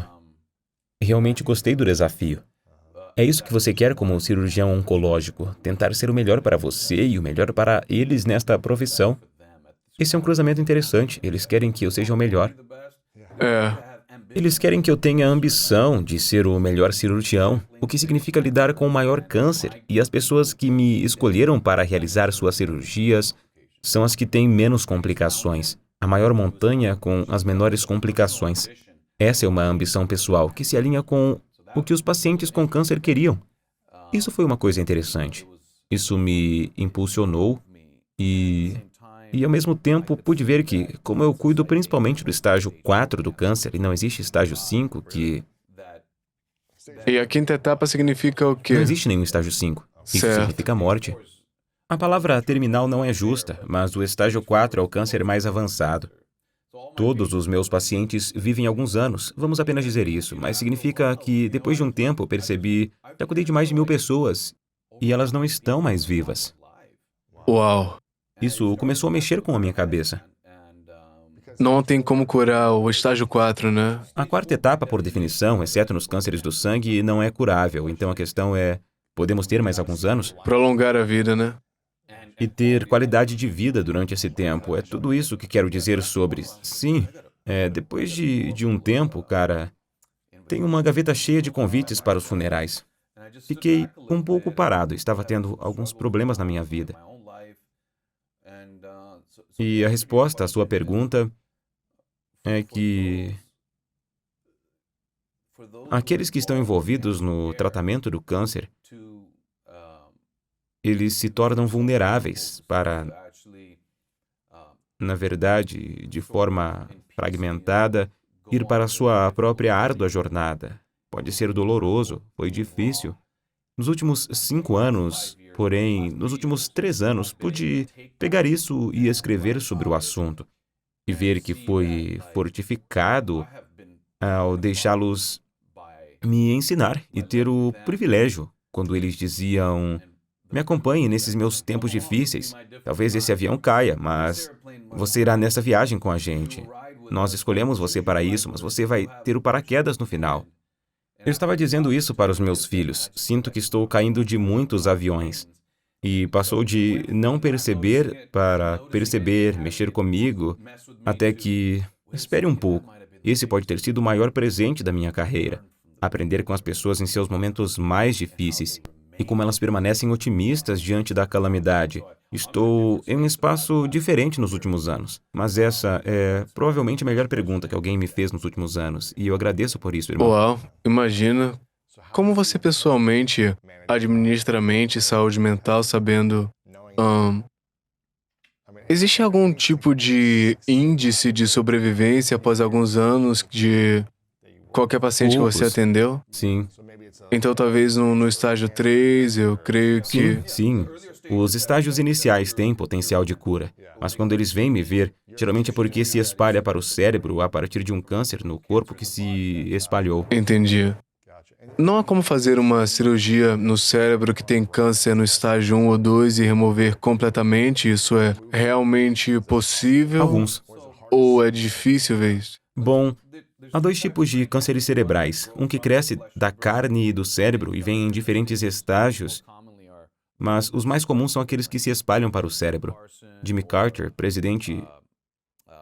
realmente gostei do desafio. É isso que você quer como cirurgião oncológico, tentar ser o melhor para você e o melhor para eles nesta profissão. Esse é um cruzamento interessante. Eles querem que eu seja o melhor. Eles querem que eu tenha a ambição de ser o melhor cirurgião, o que significa lidar com o maior câncer, e as pessoas que me escolheram para realizar suas cirurgias são as que têm menos complicações, a maior montanha com as menores complicações. Essa é uma ambição pessoal que se alinha com o que os pacientes com câncer queriam. Isso foi uma coisa interessante. Isso me impulsionou e ao mesmo tempo pude ver que, como eu cuido principalmente do estágio 4 do câncer e não existe estágio 5, que... E a 5ª etapa significa o quê? Não existe nenhum estágio 5. Isso Certo. significa morte. A palavra terminal não é justa, mas o estágio 4 é o câncer mais avançado. Todos os meus pacientes vivem alguns anos, vamos apenas dizer isso, mas significa que, depois de um tempo, eu percebi que cuidei de mais de 1.000 pessoas e elas não estão mais vivas. Uau. Isso começou a mexer com a minha cabeça. Não tem como curar o estágio 4, né? A quarta etapa, por definição, exceto nos cânceres do sangue, não é curável. Então a questão é, podemos ter mais alguns anos? Prolongar a vida, né? E ter qualidade de vida durante esse tempo. É tudo isso que quero dizer sobre. Sim, depois de um tempo, cara, tenho uma gaveta cheia de convites para os funerais. Fiquei um pouco parado, estava tendo alguns problemas na minha vida. E a resposta à sua pergunta é que aqueles que estão envolvidos no tratamento do câncer, eles se tornam vulneráveis para, na verdade, de forma fragmentada, ir para a sua própria árdua jornada. Pode ser doloroso, foi difícil. Nos últimos 5 anos, porém, nos últimos 3 anos, pude pegar isso e escrever sobre o assunto. E ver que foi fortificado ao deixá-los me ensinar e ter o privilégio, quando eles diziam: me acompanhe nesses meus tempos difíceis. Talvez esse avião caia, mas você irá nessa viagem com a gente. Nós escolhemos você para isso, mas você vai ter o paraquedas no final. Eu estava dizendo isso para os meus filhos. Sinto que estou caindo de muitos aviões. E passou de não perceber para perceber, mexer comigo, até que... Espere um pouco. Esse pode ter sido o maior presente da minha carreira. Aprender com as pessoas em seus momentos mais difíceis e como elas permanecem otimistas diante da calamidade. Estou em um espaço diferente nos últimos anos, mas essa é provavelmente a melhor pergunta que alguém me fez nos últimos anos, e eu agradeço por isso, irmão. Uau, imagina. Como você pessoalmente administra a mente e saúde mental sabendo... existe algum tipo de índice de sobrevivência após alguns anos de qualquer paciente que você Poucos. atendeu? Sim, Então, talvez no estágio 3, eu creio que... sim. Os estágios iniciais têm potencial de cura, mas quando eles vêm me ver, geralmente é porque se espalha para o cérebro a partir de um câncer no corpo que se espalhou. Entendi. Não há como fazer uma cirurgia no cérebro que tem câncer no estágio 1 ou 2 e remover completamente? Isso é realmente possível? Alguns. Ou é difícil ver isso? Bom, há 2 tipos de cânceres cerebrais. Um que cresce da carne e do cérebro e vem em diferentes estágios, mas os mais comuns são aqueles que se espalham para o cérebro. Jimmy Carter, presidente,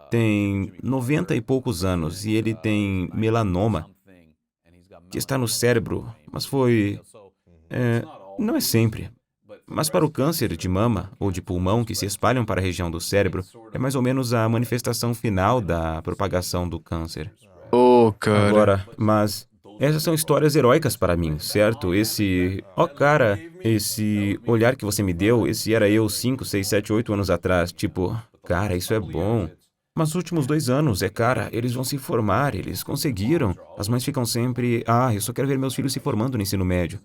tem 90 e poucos anos e ele tem melanoma, que está no cérebro, mas foi... não é sempre. Mas para o câncer de mama ou de pulmão que se espalham para a região do cérebro, é mais ou menos a manifestação final da propagação do câncer. Oh, cara. Agora, mas essas são histórias heróicas para mim, certo? Esse olhar que você me deu, esse era eu 5, 6, 7, 8 anos atrás. Tipo, cara, isso é bom. Mas os últimos 2 anos, cara, eles vão se formar, eles conseguiram. As mães ficam sempre, eu só quero ver meus filhos se formando no ensino médio.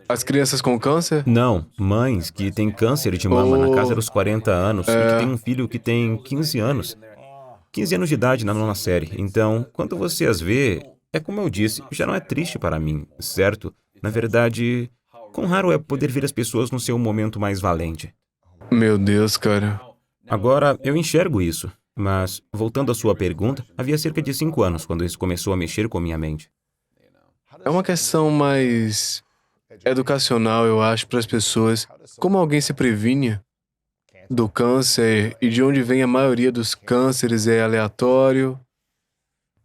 As crianças com câncer? Não, mães que têm câncer de mama na casa dos 40 anos e que têm um filho que tem 15 anos. 15 anos de idade na 9ª série. Então, quando você as vê, é como eu disse, já não é triste para mim, certo? Na verdade, quão raro é poder ver as pessoas no seu momento mais valente. Meu Deus, cara. Agora, eu enxergo isso. Mas, voltando à sua pergunta, havia cerca de 5 anos quando isso começou a mexer com a minha mente. É uma questão mais educacional, eu acho, para as pessoas. Como alguém se previne do câncer e de onde vem a maioria dos cânceres é aleatório?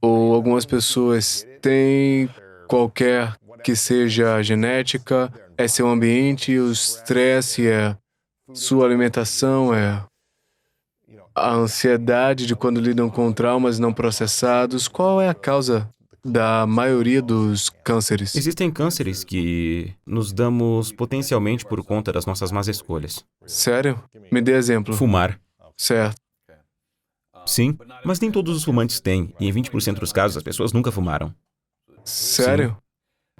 Ou algumas pessoas têm qualquer que seja a genética, é seu ambiente, o estresse, é sua alimentação, é a ansiedade de quando lidam com traumas não processados. Qual é a causa da maioria dos cânceres? Existem cânceres que nos damos potencialmente por conta das nossas más escolhas. Sério? Me dê exemplo. Fumar. Certo. Sim, mas nem todos os fumantes têm, e em 20% dos casos as pessoas nunca fumaram. Sério?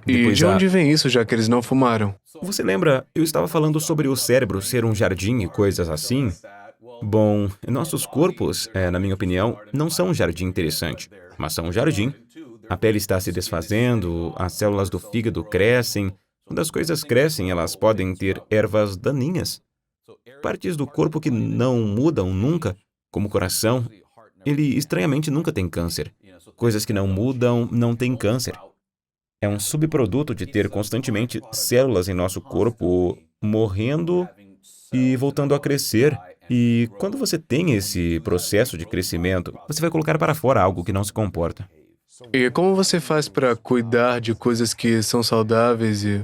E Depois de onde vem isso, já que eles não fumaram? Você lembra, eu estava falando sobre o cérebro ser um jardim e coisas assim? Bom, nossos corpos, na minha opinião, não são um jardim interessante, mas são um jardim. A pele está se desfazendo, as células do fígado crescem. Quando as coisas crescem, elas podem ter ervas daninhas. Partes do corpo que não mudam nunca, como o coração, ele estranhamente nunca tem câncer. Coisas que não mudam não têm câncer. É um subproduto de ter constantemente células em nosso corpo morrendo e voltando a crescer. E quando você tem esse processo de crescimento, você vai colocar para fora algo que não se comporta. E como você faz para cuidar de coisas que são saudáveis e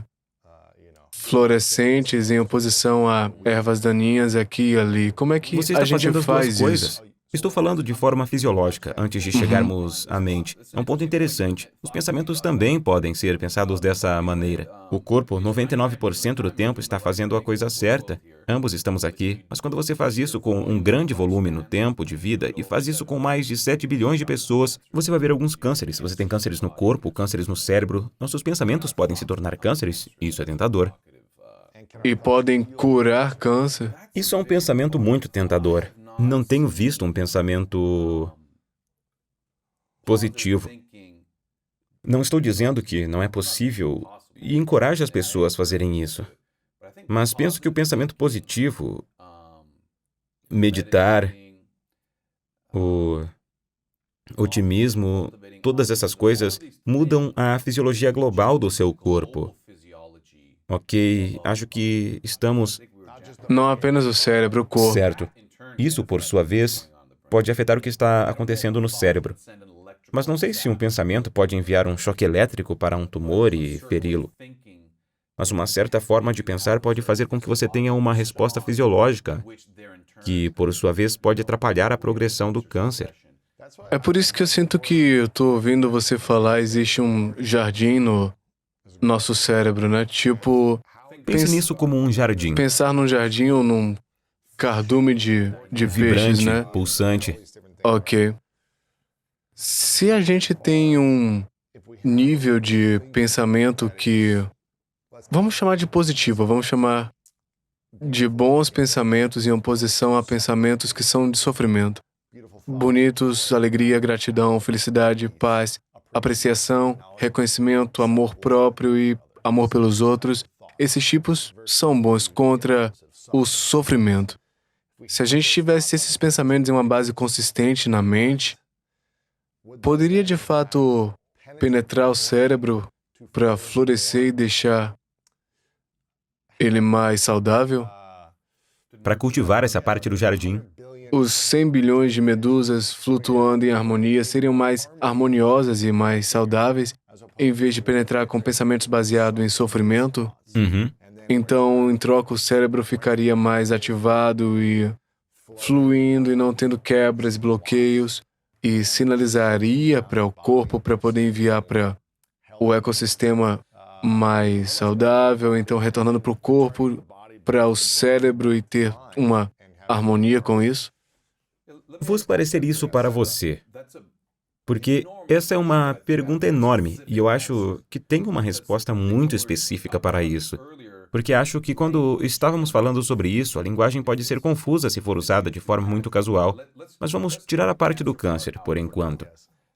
fluorescentes em oposição a ervas daninhas aqui e ali? Como é que Você a está gente fazendo as duas faz coisas. isso? Estou falando de forma fisiológica, antes de chegarmos à mente. É um ponto interessante. Os pensamentos também podem ser pensados dessa maneira. O corpo, 99% do tempo, está fazendo a coisa certa. Ambos estamos aqui, mas quando você faz isso com um grande volume no tempo de vida e faz isso com mais de 7 bilhões de pessoas, você vai ver alguns cânceres. Você tem cânceres no corpo, cânceres no cérebro. Nossos pensamentos podem se tornar cânceres. Isso é tentador. E podem curar câncer? Isso é um pensamento muito tentador. Não tenho visto um pensamento positivo. Não estou dizendo que não é possível e encorajo as pessoas a fazerem isso. Mas penso que o pensamento positivo, meditar, o otimismo, todas essas coisas mudam a fisiologia global do seu corpo. Ok, acho que estamos Não apenas o cérebro, o corpo. certo. Isso, por sua vez, pode afetar o que está acontecendo no cérebro. Mas não sei se um pensamento pode enviar um choque elétrico para um tumor e feri-lo. Mas uma certa forma de pensar pode fazer com que você tenha uma resposta fisiológica, que, por sua vez, pode atrapalhar a progressão do câncer. É por isso que eu sinto que eu estou ouvindo você falar, existe um jardim no nosso cérebro, né? Tipo, Pense nisso como um jardim, pensar num jardim ou num cardume de peixes, vibrante, né? pulsante. Ok. Se a gente tem um nível de pensamento que vamos chamar de positivo, vamos chamar de bons pensamentos em oposição a pensamentos que são de sofrimento. Bonitos, alegria, gratidão, felicidade, paz, apreciação, reconhecimento, amor próprio e amor pelos outros. Esses tipos são bons contra o sofrimento. Se a gente tivesse esses pensamentos em uma base consistente na mente, poderia de fato penetrar o cérebro para florescer e deixar ele mais saudável? Para cultivar essa parte do jardim, Os 100 bilhões de medusas flutuando em harmonia seriam mais harmoniosas e mais saudáveis, em vez de penetrar com pensamentos baseados em sofrimento? Então, em troca, o cérebro ficaria mais ativado e fluindo e não tendo quebras, bloqueios, e sinalizaria para o corpo para poder enviar para o ecossistema mais saudável, então retornando para o corpo, para o cérebro e ter uma harmonia com isso? vou esclarecer isso para você. Porque essa é uma pergunta enorme e eu acho que tem uma resposta muito específica para isso. Porque acho que quando estávamos falando sobre isso, a linguagem pode ser confusa se for usada de forma muito casual. Mas vamos tirar a parte do câncer, por enquanto.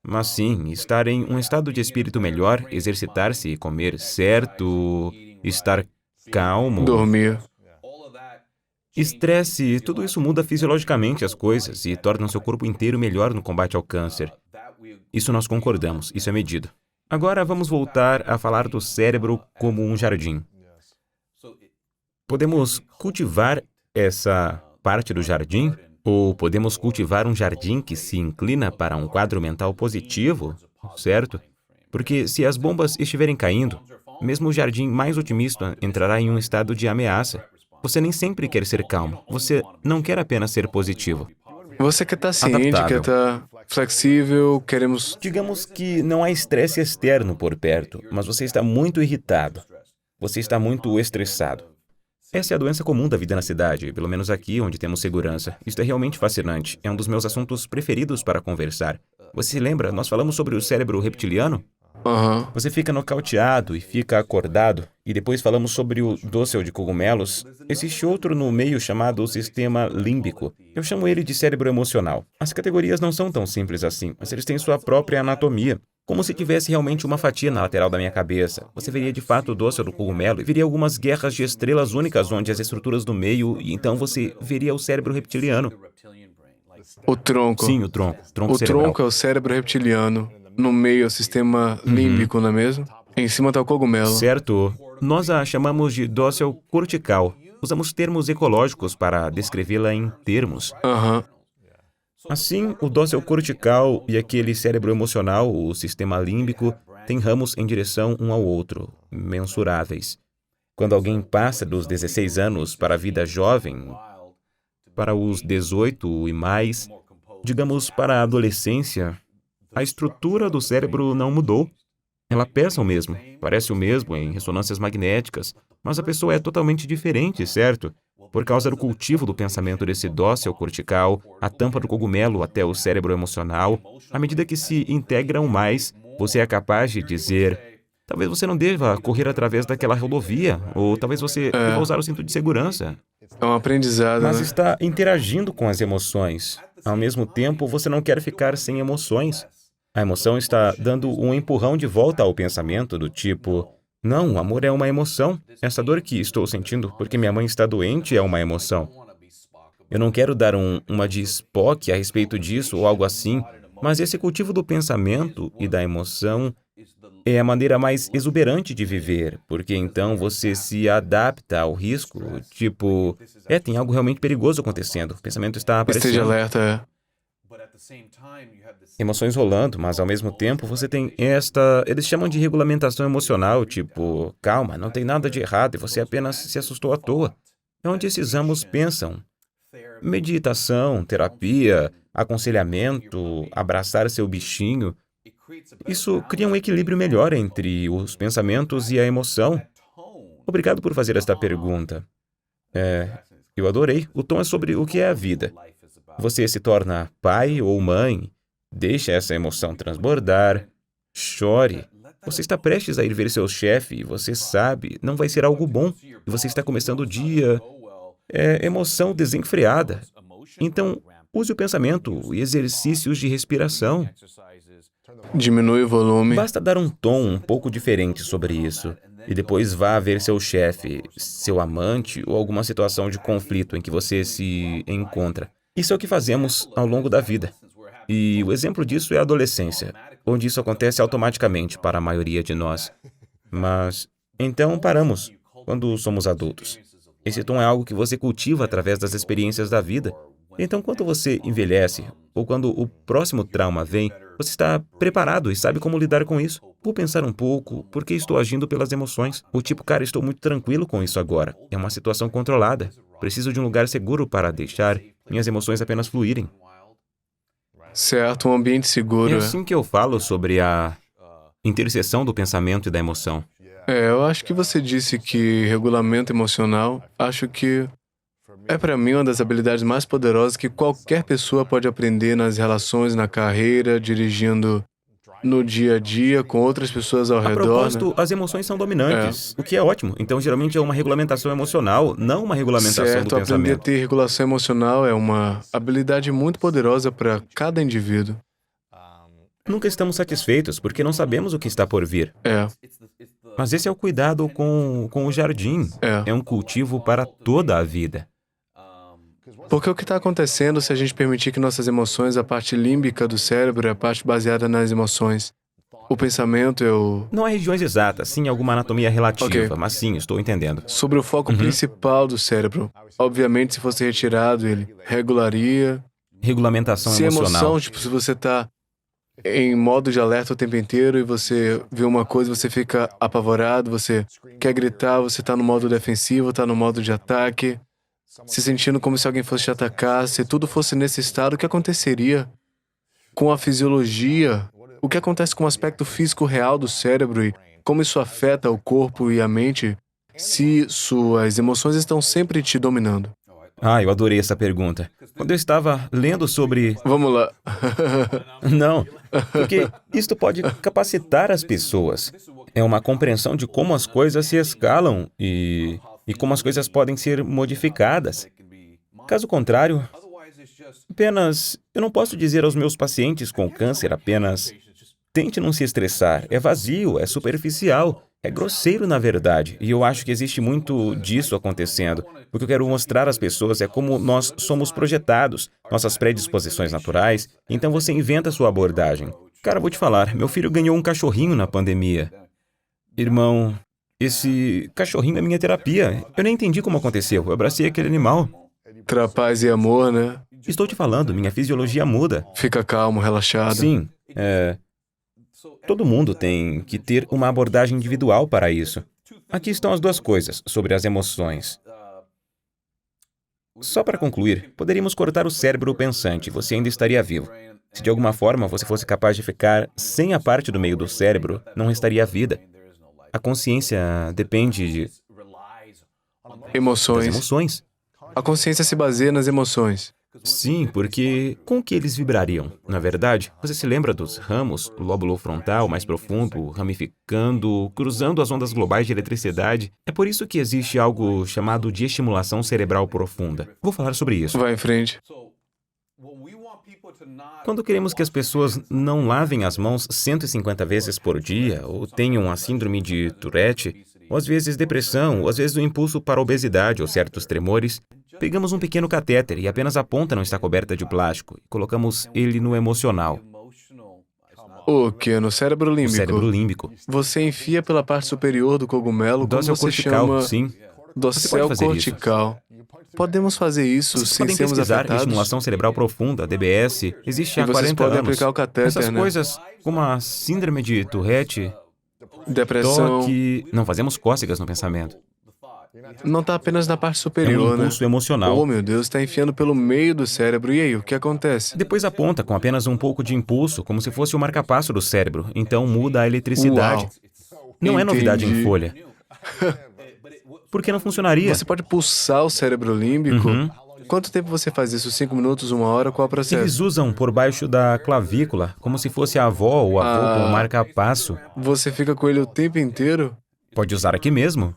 Mas sim, estar em um estado de espírito melhor, exercitar-se e comer certo, estar calmo, Dormir. estresse, tudo isso muda fisiologicamente as coisas e torna o seu corpo inteiro melhor no combate ao câncer. Isso nós concordamos, isso é medido. Agora vamos voltar a falar do cérebro como um jardim. Podemos cultivar essa parte do jardim? Ou podemos cultivar um jardim que se inclina para um quadro mental positivo, certo? Porque se as bombas estiverem caindo, mesmo o jardim mais otimista entrará em um estado de ameaça. Você nem sempre quer ser calmo. Você não quer apenas ser positivo. Você quer estar ciente, quer Adaptável. estar flexível, queremos... Digamos que não há estresse externo por perto, mas você está muito irritado. Você está muito estressado. Essa é a doença comum da vida na cidade, pelo menos aqui onde temos segurança. Isto é realmente fascinante. É um dos meus assuntos preferidos para conversar. Você se lembra? Nós falamos sobre o cérebro reptiliano? Aham. Você fica nocauteado e fica acordado. E depois falamos sobre o dócil de cogumelos. Existe outro no meio chamado sistema límbico. Eu chamo ele de cérebro emocional. As categorias não são tão simples assim, mas eles têm sua própria anatomia. Como se tivesse realmente uma fatia na lateral da minha cabeça. Você veria de fato o dócil do cogumelo e veria algumas guerras de estrelas únicas onde as estruturas do meio, e então você veria o cérebro reptiliano. O tronco. Sim, o tronco O cerebral. tronco é o cérebro reptiliano. No meio é o sistema límbico, não é mesmo? Em cima está o cogumelo. Certo. Nós a chamamos de dócil cortical. Usamos termos ecológicos para descrevê-la em termos. Aham. Assim, o dócil cortical e aquele cérebro emocional, o sistema límbico, têm ramos em direção um ao outro, mensuráveis. Quando alguém passa dos 16 anos para a vida jovem, para os 18 e mais, digamos para a adolescência, a estrutura do cérebro não mudou. Ela pensa o mesmo, parece o mesmo em ressonâncias magnéticas, mas a pessoa é totalmente diferente, certo? Por causa do cultivo do pensamento desse dócil cortical, a tampa do cogumelo até o cérebro emocional, à medida que se integram mais, você é capaz de dizer: talvez você não deva correr através daquela rodovia, ou talvez você deva usar o cinto de segurança. É um aprendizado, Mas né? está interagindo com as emoções. Ao mesmo tempo, você não quer ficar sem emoções. A emoção está dando um empurrão de volta ao pensamento do tipo: não, o amor é uma emoção. Essa dor que estou sentindo porque minha mãe está doente é uma emoção. Eu não quero dar uma de Spock a respeito disso ou algo assim, mas esse cultivo do pensamento e da emoção é a maneira mais exuberante de viver, porque então você se adapta ao risco, tipo, tem algo realmente perigoso acontecendo, o pensamento está Esteja aparecendo. alerta, é. Emoções rolando, mas ao mesmo tempo você tem eles chamam de regulamentação emocional, tipo, calma, não tem nada de errado e você apenas se assustou à toa. É onde esses ramos pensam. Meditação, terapia, aconselhamento, abraçar seu bichinho. Isso cria um equilíbrio melhor entre os pensamentos e a emoção. Obrigado por fazer esta pergunta. Eu adorei. O tom é sobre o que é a vida. Você se torna pai ou mãe, deixa essa emoção transbordar, chore. Você está prestes a ir ver seu chefe e você sabe, não vai ser algo bom. E você está começando o dia. É emoção desenfreada. Então, use o pensamento e exercícios de respiração. Diminui o volume. Basta dar um tom um pouco diferente sobre isso. E depois vá ver seu chefe, seu amante ou alguma situação de conflito em que você se encontra. Isso é o que fazemos ao longo da vida. E o exemplo disso é a adolescência, onde isso acontece automaticamente para a maioria de nós. Mas, então, paramos quando somos adultos. Esse tom é algo que você cultiva através das experiências da vida. Então, quando você envelhece, ou quando o próximo trauma vem, você está preparado e sabe como lidar com isso. Vou pensar um pouco, por que estou agindo pelas emoções? O tipo, cara, estou muito tranquilo com isso agora. É uma situação controlada. Preciso de um lugar seguro para deixar minhas emoções apenas fluírem. Certo, um ambiente seguro. É assim que eu falo sobre a interseção do pensamento e da emoção. Eu acho que você disse que regulamento emocional, acho que é para mim uma das habilidades mais poderosas que qualquer pessoa pode aprender nas relações, na carreira, dirigindo no dia a dia com outras pessoas ao A redor, propósito, né? as emoções são dominantes, o que é ótimo. Então, geralmente é uma regulamentação emocional, não uma regulamentação do Certo, aprender a pensamento. ter regulação emocional é uma habilidade muito poderosa para cada indivíduo. Nunca estamos satisfeitos porque não sabemos o que está por vir. É, Mas esse é o cuidado com o jardim. é. É um cultivo para toda a vida. Porque o que está acontecendo se a gente permitir que nossas emoções, a parte límbica do cérebro, é a parte baseada nas emoções. O pensamento é o... Não há regiões exatas, sim alguma anatomia relativa, Ok. mas sim, estou entendendo. Sobre o foco principal do cérebro. Obviamente, se fosse retirado, ele regularia. Regulamentação Se a emocional. emoção, tipo, se você está em modo de alerta o tempo inteiro e você vê uma coisa, você fica apavorado, você quer gritar, você está no modo defensivo, está no modo de ataque, se sentindo como se alguém fosse te atacar. Se tudo fosse nesse estado, o que aconteceria com a fisiologia? O que acontece com o aspecto físico real do cérebro e como isso afeta o corpo e a mente se suas emoções estão sempre te dominando? Eu adorei essa pergunta. Quando eu estava lendo sobre... Vamos lá. Não, porque isto pode capacitar as pessoas. É uma compreensão de como as coisas se escalam e como as coisas podem ser modificadas. Caso contrário, eu não posso dizer aos meus pacientes com câncer apenas: tente não se estressar. É vazio, é superficial, é grosseiro na verdade. E eu acho que existe muito disso acontecendo. O que eu quero mostrar às pessoas é como nós somos projetados, nossas predisposições naturais. Então você inventa a sua abordagem. Cara, vou te falar, meu filho ganhou um cachorrinho na pandemia. Irmão, esse cachorrinho é minha terapia. Eu nem entendi como aconteceu. Eu abracei aquele animal. Paz e amor, né? Estou te falando, minha fisiologia muda. Fica calmo, relaxado. Sim, todo mundo tem que ter uma abordagem individual para isso. Aqui estão as duas coisas sobre as emoções. Só para concluir, poderíamos cortar o cérebro pensante, você ainda estaria vivo. Se de alguma forma você fosse capaz de ficar sem a parte do meio do cérebro, não restaria vida. A consciência depende das Emoções. emoções. A consciência se baseia nas emoções. Sim, porque com que eles vibrariam? Na verdade, você se lembra dos ramos, o lóbulo frontal mais profundo, ramificando, cruzando as ondas globais de eletricidade? É por isso que existe algo chamado de estimulação cerebral profunda. Vou falar sobre isso. Vai em frente. Quando queremos que as pessoas não lavem as mãos 150 vezes por dia, ou tenham a síndrome de Tourette, ou às vezes depressão, ou às vezes o impulso para a obesidade ou certos tremores, pegamos um pequeno catéter e apenas a ponta não está coberta de plástico e colocamos ele no emocional, O que? No cérebro o límbico. cérebro límbico. Você enfia pela parte superior do cogumelo, como Dose você cortical, chama... sim. Você Dossel pode fazer isso. cortical. Podemos fazer isso Vocês sem podem sermos pesquisar afetados? estimulação cerebral profunda, DBS, existe E há vocês 40 podem anos. aplicar o catéter, Essas né? coisas, como a síndrome de Tourette, Depressão. toque... Não fazemos cócegas no pensamento. Não está apenas na parte É um superior, né? impulso emocional. Oh, meu Deus, está enfiando pelo meio do cérebro. E aí, o que acontece? Depois aponta com apenas um pouco de impulso, como se fosse o marca-passo do cérebro. Então muda a eletricidade. Uau. Não é novidade em Entendi. folha. Por que não funcionaria? Você pode pulsar o cérebro límbico? Uhum. Quanto tempo você faz isso? 5 minutos, 1 hora? Qual é o processo? Eles usam por baixo da clavícula, como se fosse a avó ou avô com o marca-passo. Você fica com ele o tempo inteiro? Pode usar aqui mesmo.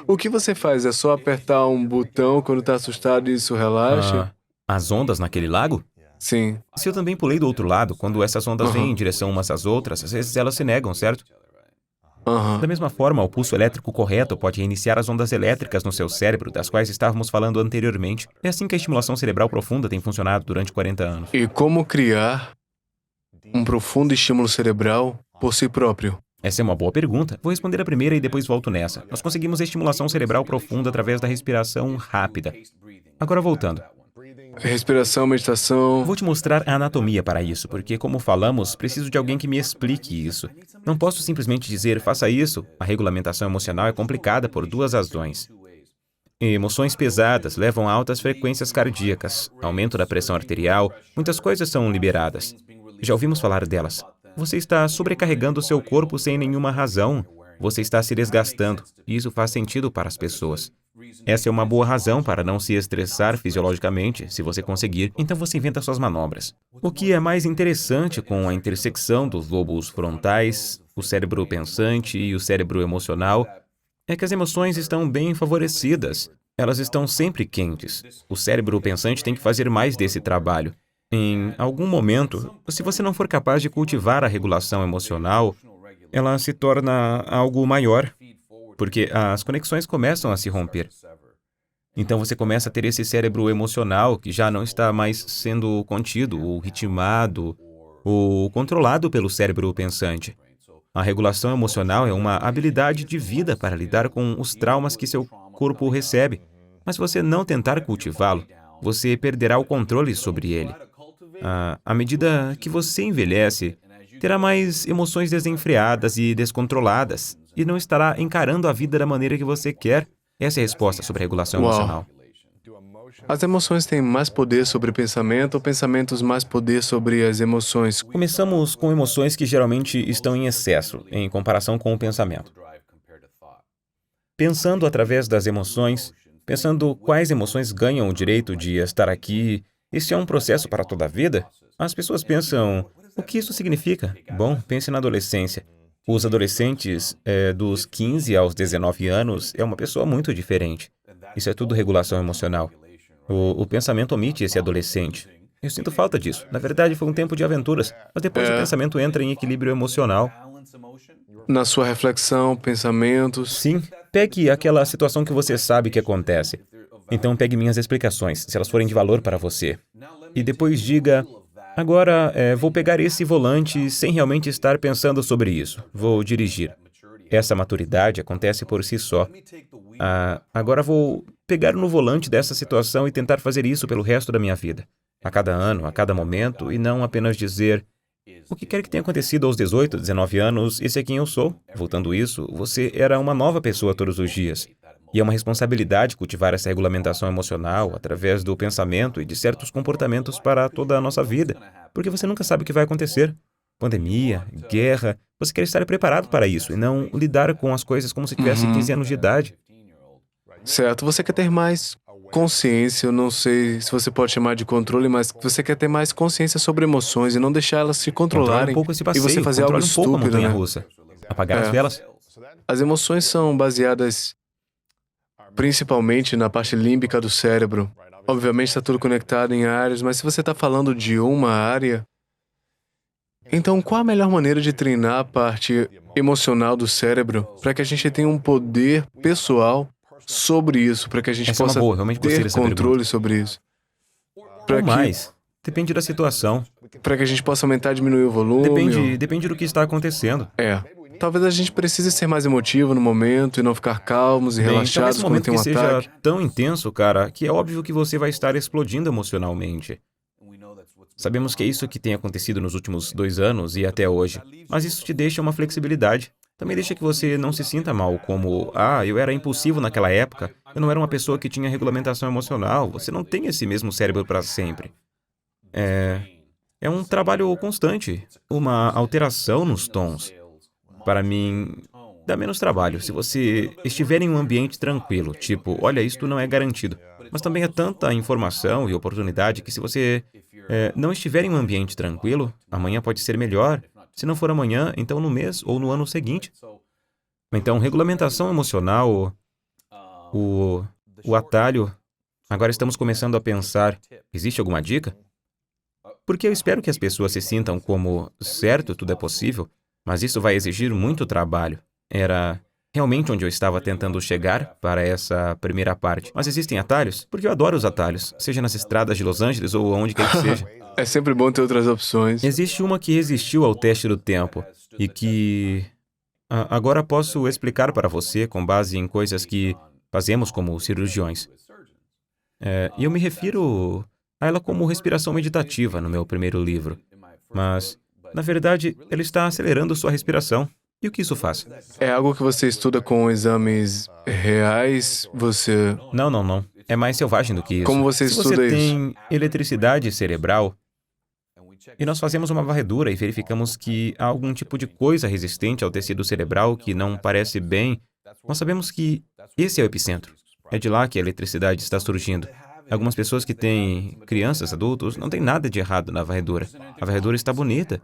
O que você faz? É só apertar um botão quando está assustado e isso relaxa? As ondas naquele lago? Sim. Se eu também pulei do outro lado, quando essas ondas vêm em direção umas às outras, às vezes elas se negam, certo? Aham. Da mesma forma, o pulso elétrico correto pode reiniciar as ondas elétricas no seu cérebro, das quais estávamos falando anteriormente. É assim que a estimulação cerebral profunda tem funcionado durante 40 anos. E como criar um profundo estímulo cerebral por si próprio? Essa é uma boa pergunta. Vou responder a primeira e depois volto nessa. Nós conseguimos a estimulação cerebral profunda através da respiração rápida. Agora voltando. Respiração, meditação. Vou te mostrar a anatomia para isso, porque, como falamos, preciso de alguém que me explique isso. Não posso simplesmente dizer, faça isso. A regulamentação emocional é complicada por duas razões. Emoções pesadas levam a altas frequências cardíacas, aumento da pressão arterial, muitas coisas são liberadas. Já ouvimos falar delas. Você está sobrecarregando o seu corpo sem nenhuma razão. Você está se desgastando, e isso faz sentido para as pessoas. Essa é uma boa razão para não se estressar fisiologicamente, se você conseguir, então você inventa suas manobras. O que é mais interessante com a intersecção dos lobos frontais, o cérebro pensante e o cérebro emocional, é que as emoções estão bem favorecidas. Elas estão sempre quentes. O cérebro pensante tem que fazer mais desse trabalho. Em algum momento, se você não for capaz de cultivar a regulação emocional, ela se torna algo maior, porque as conexões começam a se romper. Então você começa a ter esse cérebro emocional que já não está mais sendo contido, ou ritmado, ou controlado pelo cérebro pensante. A regulação emocional é uma habilidade de vida para lidar com os traumas que seu corpo recebe. Mas se você não tentar cultivá-lo, você perderá o controle sobre ele. À medida que você envelhece, terá mais emoções desenfreadas e descontroladas, e não estará encarando a vida da maneira que você quer. Essa é a resposta sobre a regulação Uau. emocional. As emoções têm mais poder sobre o pensamento ou pensamentos mais poder sobre as emoções? Começamos com emoções que geralmente estão em excesso, em comparação com o pensamento. Pensando através das emoções, pensando quais emoções ganham o direito de estar aqui. Este é um processo para toda a vida? As pessoas pensam, o que isso significa? Bom, pense na adolescência. Os adolescentes, dos 15 aos 19 anos, é uma pessoa muito diferente. Isso é tudo regulação emocional. O pensamento omite esse adolescente. Eu sinto falta disso. Na verdade, foi um tempo de aventuras, mas depois o pensamento entra em equilíbrio emocional. Na sua reflexão, pensamentos. Sim, pegue aquela situação que você sabe que acontece. Então pegue minhas explicações, se elas forem de valor para você. E depois diga, agora vou pegar esse volante sem realmente estar pensando sobre isso. Vou dirigir. Essa maturidade acontece por si só. Agora vou pegar no volante dessa situação e tentar fazer isso pelo resto da minha vida. A cada ano, a cada momento, e não apenas dizer, o que quer que tenha acontecido aos 18, 19 anos, esse é quem eu sou. Voltando isso, você era uma nova pessoa todos os dias. E é uma responsabilidade cultivar essa regulamentação emocional através do pensamento e de certos comportamentos para toda a nossa vida, porque você nunca sabe o que vai acontecer. Pandemia, guerra, você quer estar preparado para isso e não lidar com as coisas como se tivesse 15 anos de idade. Certo, você quer ter mais consciência, eu não sei se você pode chamar de controle, mas você quer ter mais consciência sobre emoções e não deixar elas se Controle controlarem um pouco esse e passeio, você fazer algo controle um pouco a estúpido, né? montanha-russa. Apagar as velas. As emoções são baseadas principalmente na parte límbica do cérebro. Obviamente está tudo conectado em áreas, mas se você está falando de uma área, então qual a melhor maneira de treinar a parte emocional do cérebro para que a gente tenha um poder pessoal sobre isso, para que a gente Essa é uma possa boa, realmente gostei ter dessa controle sobre isso? Ou mais. Depende da situação. Para que a gente possa aumentar e diminuir o volume. Depende do que está acontecendo. Talvez a gente precise ser mais emotivo no momento e não ficar calmos e Bem, talvez relaxados um quando momento tem um que seja ataque. tão intenso, cara, que é óbvio que você vai estar explodindo emocionalmente. Sabemos que é isso que tem acontecido nos últimos 2 anos e até hoje. Mas isso te deixa uma flexibilidade. Também deixa que você não se sinta mal, como, eu era impulsivo naquela época, eu não era uma pessoa que tinha regulamentação emocional. Você não tem esse mesmo cérebro para sempre. É um trabalho constante, uma alteração nos tons. Para mim, dá menos trabalho se você estiver em um ambiente tranquilo, tipo, olha, isto não é garantido. Mas também é tanta informação e oportunidade que se você não estiver em um ambiente tranquilo, amanhã pode ser melhor. Se não for amanhã, então no mês ou no ano seguinte. Então, regulamentação emocional, o atalho. Agora estamos começando a pensar, existe alguma dica? Porque eu espero que as pessoas se sintam como, certo, tudo é possível, mas isso vai exigir muito trabalho. Era realmente onde eu estava tentando chegar para essa primeira parte. Mas existem atalhos? Porque eu adoro os atalhos, seja nas estradas de Los Angeles ou onde quer que seja. É sempre bom ter outras opções. Existe uma que resistiu ao teste do tempo e que agora posso explicar para você com base em coisas que fazemos como cirurgiões. E eu me refiro a ela como respiração meditativa no meu primeiro livro. Mas, na verdade, ela está acelerando sua respiração. E o que isso faz? É algo que você estuda com exames reais? Você... Não. É mais selvagem do que isso. Como você Se estuda você isso? tem eletricidade cerebral, e nós fazemos uma varredura e verificamos que há algum tipo de coisa resistente ao tecido cerebral que não parece bem, nós sabemos que esse é o epicentro. É de lá que a eletricidade está surgindo. Algumas pessoas que têm crianças, adultos, não tem nada de errado na varredura. A varredura está bonita.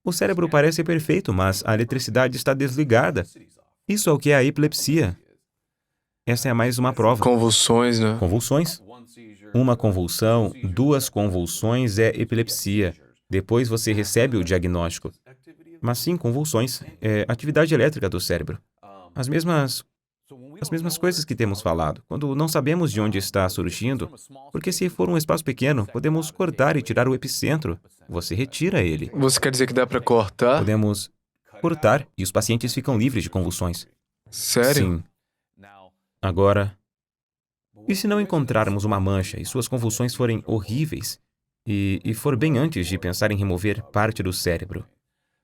O cérebro parece perfeito, mas a eletricidade está desligada. Isso é o que é a epilepsia. Essa é mais uma prova. Convulsões, né? Convulsões. Uma convulsão, 2 convulsões é epilepsia. Depois você recebe o diagnóstico. Mas sim, convulsões. É atividade elétrica do cérebro. As mesmas coisas que temos falado. Quando não sabemos de onde está surgindo, porque se for um espaço pequeno, podemos cortar e tirar o epicentro. Você retira ele. Você quer dizer que dá para cortar? Podemos cortar e os pacientes ficam livres de convulsões. Sério? Sim. Agora, e se não encontrarmos uma mancha e suas convulsões forem horríveis e for bem antes de pensar em remover parte do cérebro?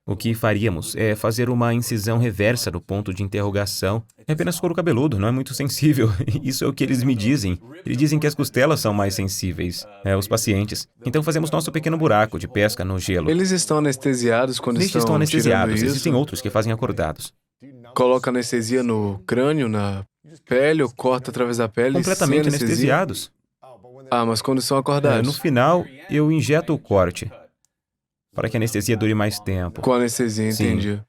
O que faríamos é fazer uma incisão reversa no ponto de interrogação. É apenas couro cabeludo, não é muito sensível. Isso é o que eles me dizem. Eles dizem que as costelas são mais sensíveis. Os pacientes. Então fazemos nosso pequeno buraco de pesca no gelo. Eles estão anestesiados quando Estes estão estão anestesiados, tirando isso? existem outros que fazem acordados. Coloca anestesia no crânio, pele ou corta através da pele Completamente sem anestesia? anestesiados. Ah, mas quando são No acordados? final, eu injeto o corte, para que a anestesia dure mais tempo. Com anestesia, Sim. entendi.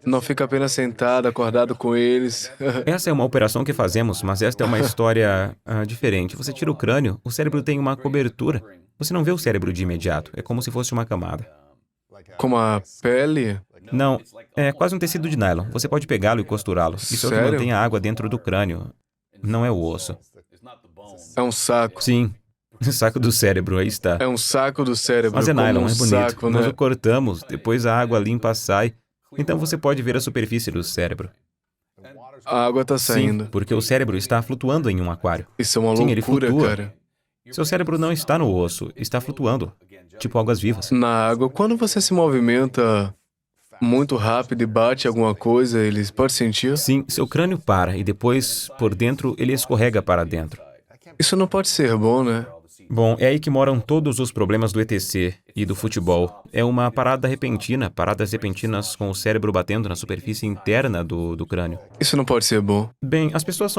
Não fica apenas sentado, acordado com eles. Essa é uma operação que fazemos, mas esta é uma história diferente. Você tira o crânio, o cérebro tem uma cobertura. Você não vê o cérebro de imediato, é como se fosse uma camada. Como a pele? Não, é quase um tecido de nylon. Você pode pegá-lo e costurá-lo. Isso é o que Sério? mantém a água dentro do crânio. Não é o osso. É um saco. Sim, o saco do cérebro, aí está. É um saco do cérebro. Mas é como nylon, um é bonito. saco, Nós né? o cortamos, depois a água limpa sai. Então você pode ver a superfície do cérebro. A água tá Sim, saindo. porque o cérebro está flutuando em um aquário. Isso é uma Sim, ele loucura, flutua. cara. Seu cérebro não está no osso, está flutuando, tipo algas vivas. Na água, quando você se movimenta muito rápido e bate alguma coisa, eles podem sentir? Sim, seu crânio para e depois, por dentro, ele escorrega para dentro. Isso não pode ser bom, né? Bom, é aí que moram todos os problemas do ETC e do futebol. É uma parada repentina, paradas repentinas com o cérebro batendo na superfície interna do crânio. Isso não pode ser bom. Bem, as pessoas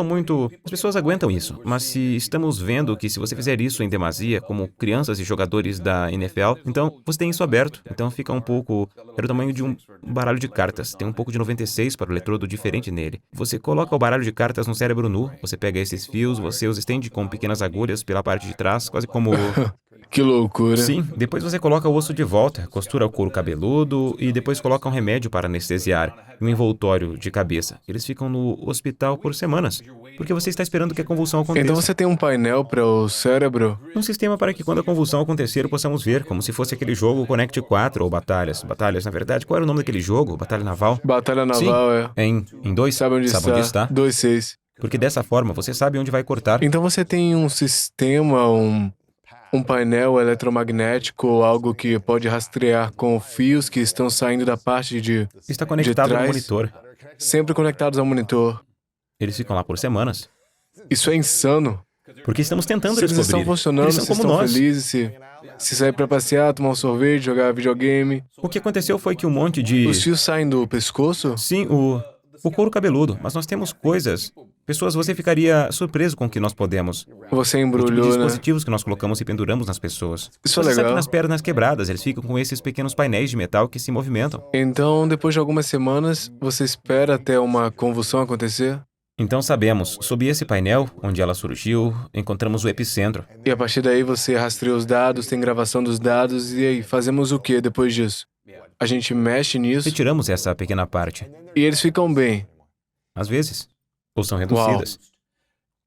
aguentam isso, mas se estamos vendo que se você fizer isso em demasia, como crianças e jogadores da NFL, então você tem isso aberto. Então fica um pouco... Era o tamanho de um baralho de cartas. Tem um pouco de 96 para o eletrodo diferente nele. Você coloca o baralho de cartas no cérebro nu, você pega esses fios, você os estende com pequenas agulhas pela parte de trás, quase como... Que loucura. Sim, depois você coloca o osso de volta, costura o couro cabeludo e depois coloca um remédio para anestesiar e um envoltório de cabeça. Eles ficam no hospital por semanas, porque você está esperando que a convulsão aconteça. Então você tem um painel para o cérebro? Um sistema para que quando a convulsão acontecer possamos ver, como se fosse aquele jogo Connect 4 ou Batalhas. Batalhas, na verdade, qual era o nome daquele jogo? Batalha Naval? Batalha naval, é. Em 2? Sabe onde está? 2-6. Porque dessa forma você sabe onde vai cortar. Então você tem um sistema, um painel eletromagnético ou algo que pode rastrear com fios que estão saindo da parte de Está conectado no trás. monitor. sempre conectados ao monitor. Eles ficam lá por semanas. Isso é insano. Porque estamos tentando Se eles descobrir. estão funcionando, Eles se são como estão nós. felizes, se sair pra passear, tomar um sorvete, jogar videogame. O que aconteceu foi que um monte de... Os fios saem do pescoço? Sim, o couro cabeludo. Mas nós temos coisas. Pessoas, você ficaria surpreso com o que nós podemos. Você O tipo de embrulhou, né? dispositivos que nós colocamos e penduramos nas pessoas. Isso é Você sabe legal. que nas pernas quebradas, eles ficam com esses pequenos painéis de metal que se movimentam. Então, depois de algumas semanas, você espera até uma convulsão acontecer? Então sabemos, sob esse painel, onde ela surgiu, encontramos o epicentro. E a partir daí você rastreia os dados, tem gravação dos dados, e aí, fazemos o que depois disso? A gente mexe nisso Retiramos essa pequena parte. e eles ficam bem. Às vezes. Ou são reduzidas.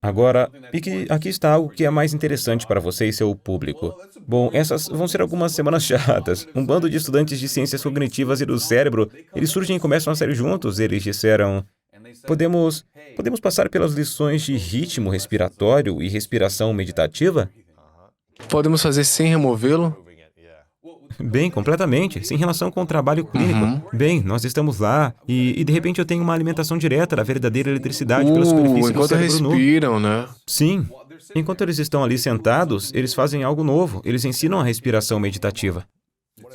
Agora, aqui está algo que é mais interessante para você e seu público. Bom, essas vão ser algumas semanas chatas. Um bando de estudantes de ciências cognitivas e do cérebro, eles surgem e começam a sair juntos. Eles disseram, podemos passar pelas lições de ritmo respiratório e respiração meditativa? Podemos fazer sem removê-lo? Bem, completamente, sem relação com o trabalho clínico. Bem, nós estamos lá e de repente eu tenho uma alimentação direta da verdadeira eletricidade pela superfície do Enquanto cérebro nu. respiram, né? Sim. Enquanto eles estão ali sentados, eles fazem algo novo. Eles ensinam a respiração meditativa.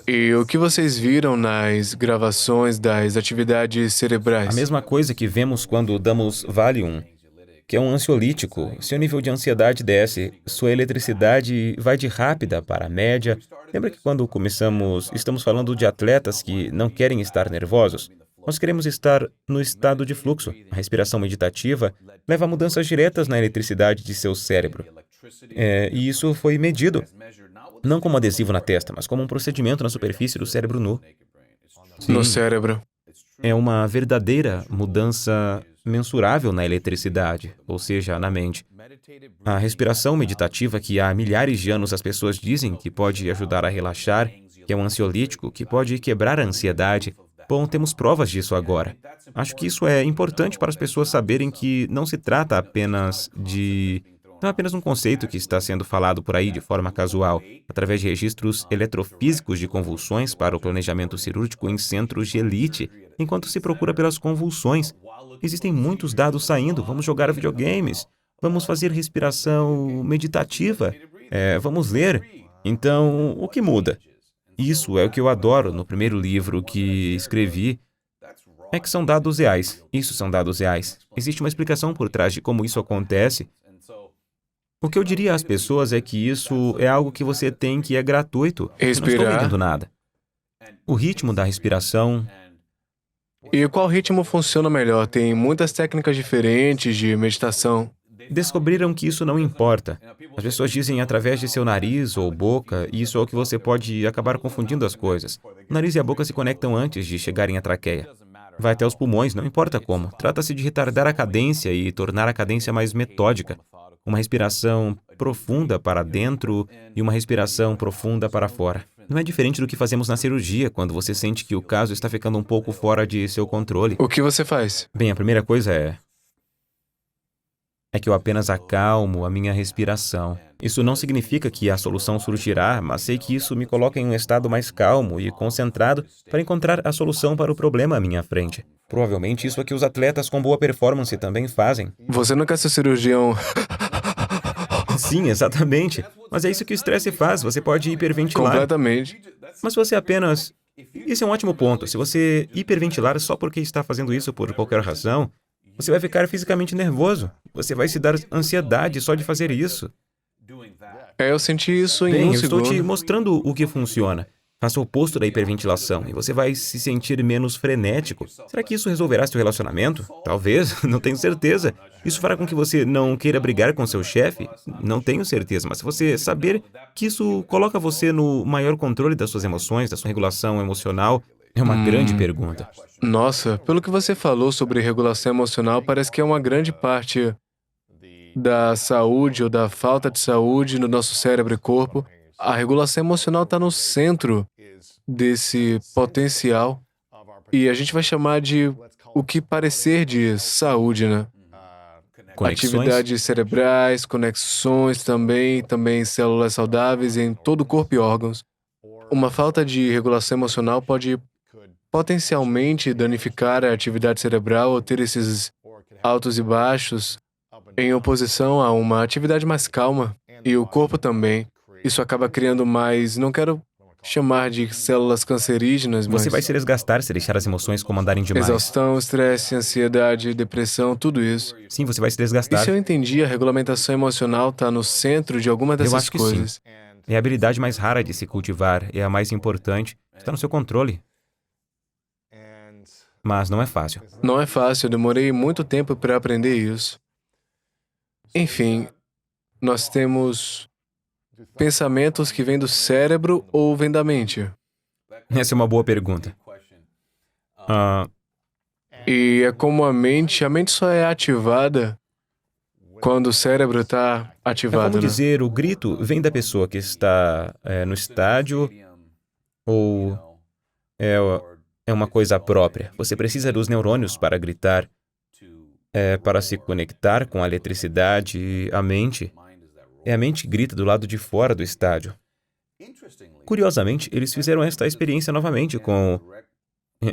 E o que vocês viram nas gravações das atividades cerebrais? A mesma coisa que vemos quando damos Valium, que é um ansiolítico. Seu nível de ansiedade desce, sua eletricidade vai de rápida para média. Lembra que quando estamos falando de atletas que não querem estar nervosos? Nós queremos estar no estado de fluxo. A respiração meditativa leva a mudanças diretas na eletricidade de seu cérebro. E isso foi medido. Não como adesivo na testa, mas como um procedimento na superfície do cérebro nu. No cérebro. É uma verdadeira mudança mensurável na eletricidade, ou seja, na mente. A respiração meditativa que há milhares de anos as pessoas dizem que pode ajudar a relaxar, que é um ansiolítico, que pode quebrar a ansiedade. Bom, temos provas disso agora. Acho que isso é importante para as pessoas saberem que não se trata apenas de... Não é apenas um conceito que está sendo falado por aí de forma casual, através de registros eletrofísicos de convulsões para o planejamento cirúrgico em centros de elite, enquanto se procura pelas convulsões. Existem muitos dados saindo, vamos jogar videogames, vamos fazer respiração meditativa, vamos ler. Então, o que muda? Isso é o que eu adoro no primeiro livro que escrevi. É que são dados reais. Isso são dados reais. Existe uma explicação por trás de como isso acontece. O que eu diria às pessoas é que isso é algo que você tem que é gratuito. Eu não estou Respirar. vendendo nada. O ritmo da respiração. E qual ritmo funciona melhor? Tem muitas técnicas diferentes de meditação. Descobriram que isso não importa. As pessoas dizem através de seu nariz ou boca, e isso é o que você pode acabar confundindo as coisas. O nariz e a boca se conectam antes de chegarem à traqueia. Vai até os pulmões, não importa como. Trata-se de retardar a cadência e tornar a cadência mais metódica. Uma respiração profunda para dentro e uma respiração profunda para fora. Não é diferente do que fazemos na cirurgia, quando você sente que o caso está ficando um pouco fora de seu controle. O que você faz? Bem, a primeira coisa é que eu apenas acalmo a minha respiração. Isso não significa que a solução surgirá, mas sei que isso me coloca em um estado mais calmo e concentrado para encontrar a solução para o problema à minha frente. Provavelmente isso é que os atletas com boa performance também fazem. Você não quer ser cirurgião Sim, exatamente. Mas é isso que o estresse faz, você pode hiperventilar. completamente. Mas se você apenas... Esse é um ótimo ponto. Se você hiperventilar só porque está fazendo isso por qualquer razão, você vai ficar fisicamente nervoso. Você vai se dar ansiedade só de fazer isso. Eu senti isso em Bem, um eu estou te segundo. mostrando o que funciona. Faça o oposto da hiperventilação e você vai se sentir menos frenético. Será que isso resolverá seu relacionamento? Talvez, não tenho certeza. Isso fará com que você não queira brigar com seu chefe? Não tenho certeza, mas se você saber que isso coloca você no maior controle das suas emoções, da sua regulação emocional, é uma grande pergunta. Nossa, pelo que você falou sobre regulação emocional, parece que é uma grande parte da saúde ou da falta de saúde no nosso cérebro e corpo. A regulação emocional está no centro desse potencial e a gente vai chamar de o que parecer de saúde, né? Conexões. Atividades cerebrais, conexões também células saudáveis em todo o corpo e órgãos. Uma falta de regulação emocional pode potencialmente danificar a atividade cerebral ou ter esses altos e baixos em oposição a uma atividade mais calma. E o corpo também. Isso acaba criando mais, não quero chamar de células cancerígenas, mas Você vai se desgastar se deixar as emoções comandarem demais. exaustão, estresse, ansiedade, depressão, tudo isso. Sim, você vai se E desgastar. se eu entendi, a regulamentação emocional está no centro de alguma dessas acho que sim. coisas. É a habilidade mais rara de se cultivar, é a mais importante. Está no seu controle. Mas não é fácil. Não é fácil, eu demorei muito tempo para aprender isso. Enfim, nós temos pensamentos que vêm do cérebro ou vêm da mente. Essa é uma boa pergunta. Ah, E é como a mente só é ativada quando o cérebro está é ativado, como né? dizer, o grito vem da pessoa que está no estádio ou é uma coisa própria. Você precisa dos neurônios para gritar, para se conectar com a eletricidade e a mente. É a mente que grita do lado de fora do estádio. Curiosamente, eles fizeram esta experiência novamente com...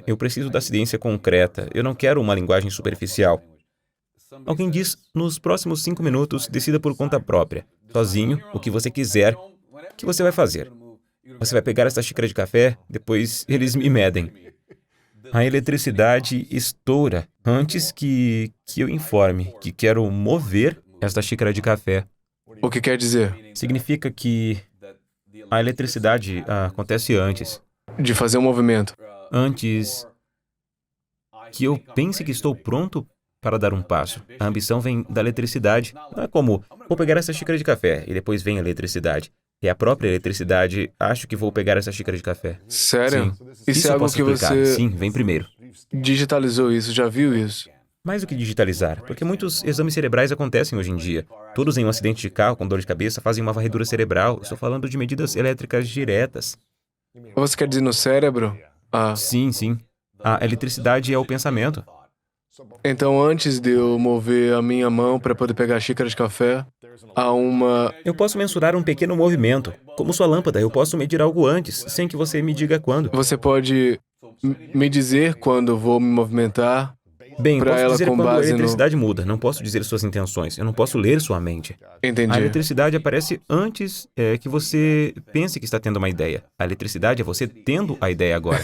Eu preciso da ciência concreta. Eu não quero uma linguagem superficial. Alguém diz, nos próximos 5 minutos, decida por conta própria, sozinho, o que você quiser. O que você vai fazer? Você vai pegar essa xícara de café, depois eles me medem. A eletricidade estoura antes que eu informe que quero mover esta xícara de café. O que quer dizer? Significa que a eletricidade acontece antes. De fazer um movimento. Antes que eu pense que estou pronto para dar um passo. A ambição vem da eletricidade. Não é como, vou pegar essa xícara de café e depois vem a eletricidade. É a própria eletricidade, acho que vou pegar essa xícara de café. Sério? Sim. Isso é eu algo posso que explicar. você Sim, vem primeiro. digitalizou isso, já viu isso? Mais do que digitalizar, porque muitos exames cerebrais acontecem hoje em dia. Todos em um acidente de carro com dor de cabeça fazem uma varredura cerebral. Estou falando de medidas elétricas diretas. Você quer dizer no cérebro? Ah, Sim, sim. A eletricidade é o pensamento. então antes de eu mover a minha mão para poder pegar a xícara de café, há uma... Eu posso mensurar um pequeno movimento. Como sua lâmpada, eu posso medir algo antes, sem que você me diga quando. Você pode me dizer quando vou me movimentar? Bem, Pra posso ela dizer com quando a base no- eletricidade muda. Não posso dizer suas intenções. Eu não posso ler sua mente. A Entendi. eletricidade aparece antes que você pense que está tendo uma ideia. A eletricidade é você tendo a ideia agora.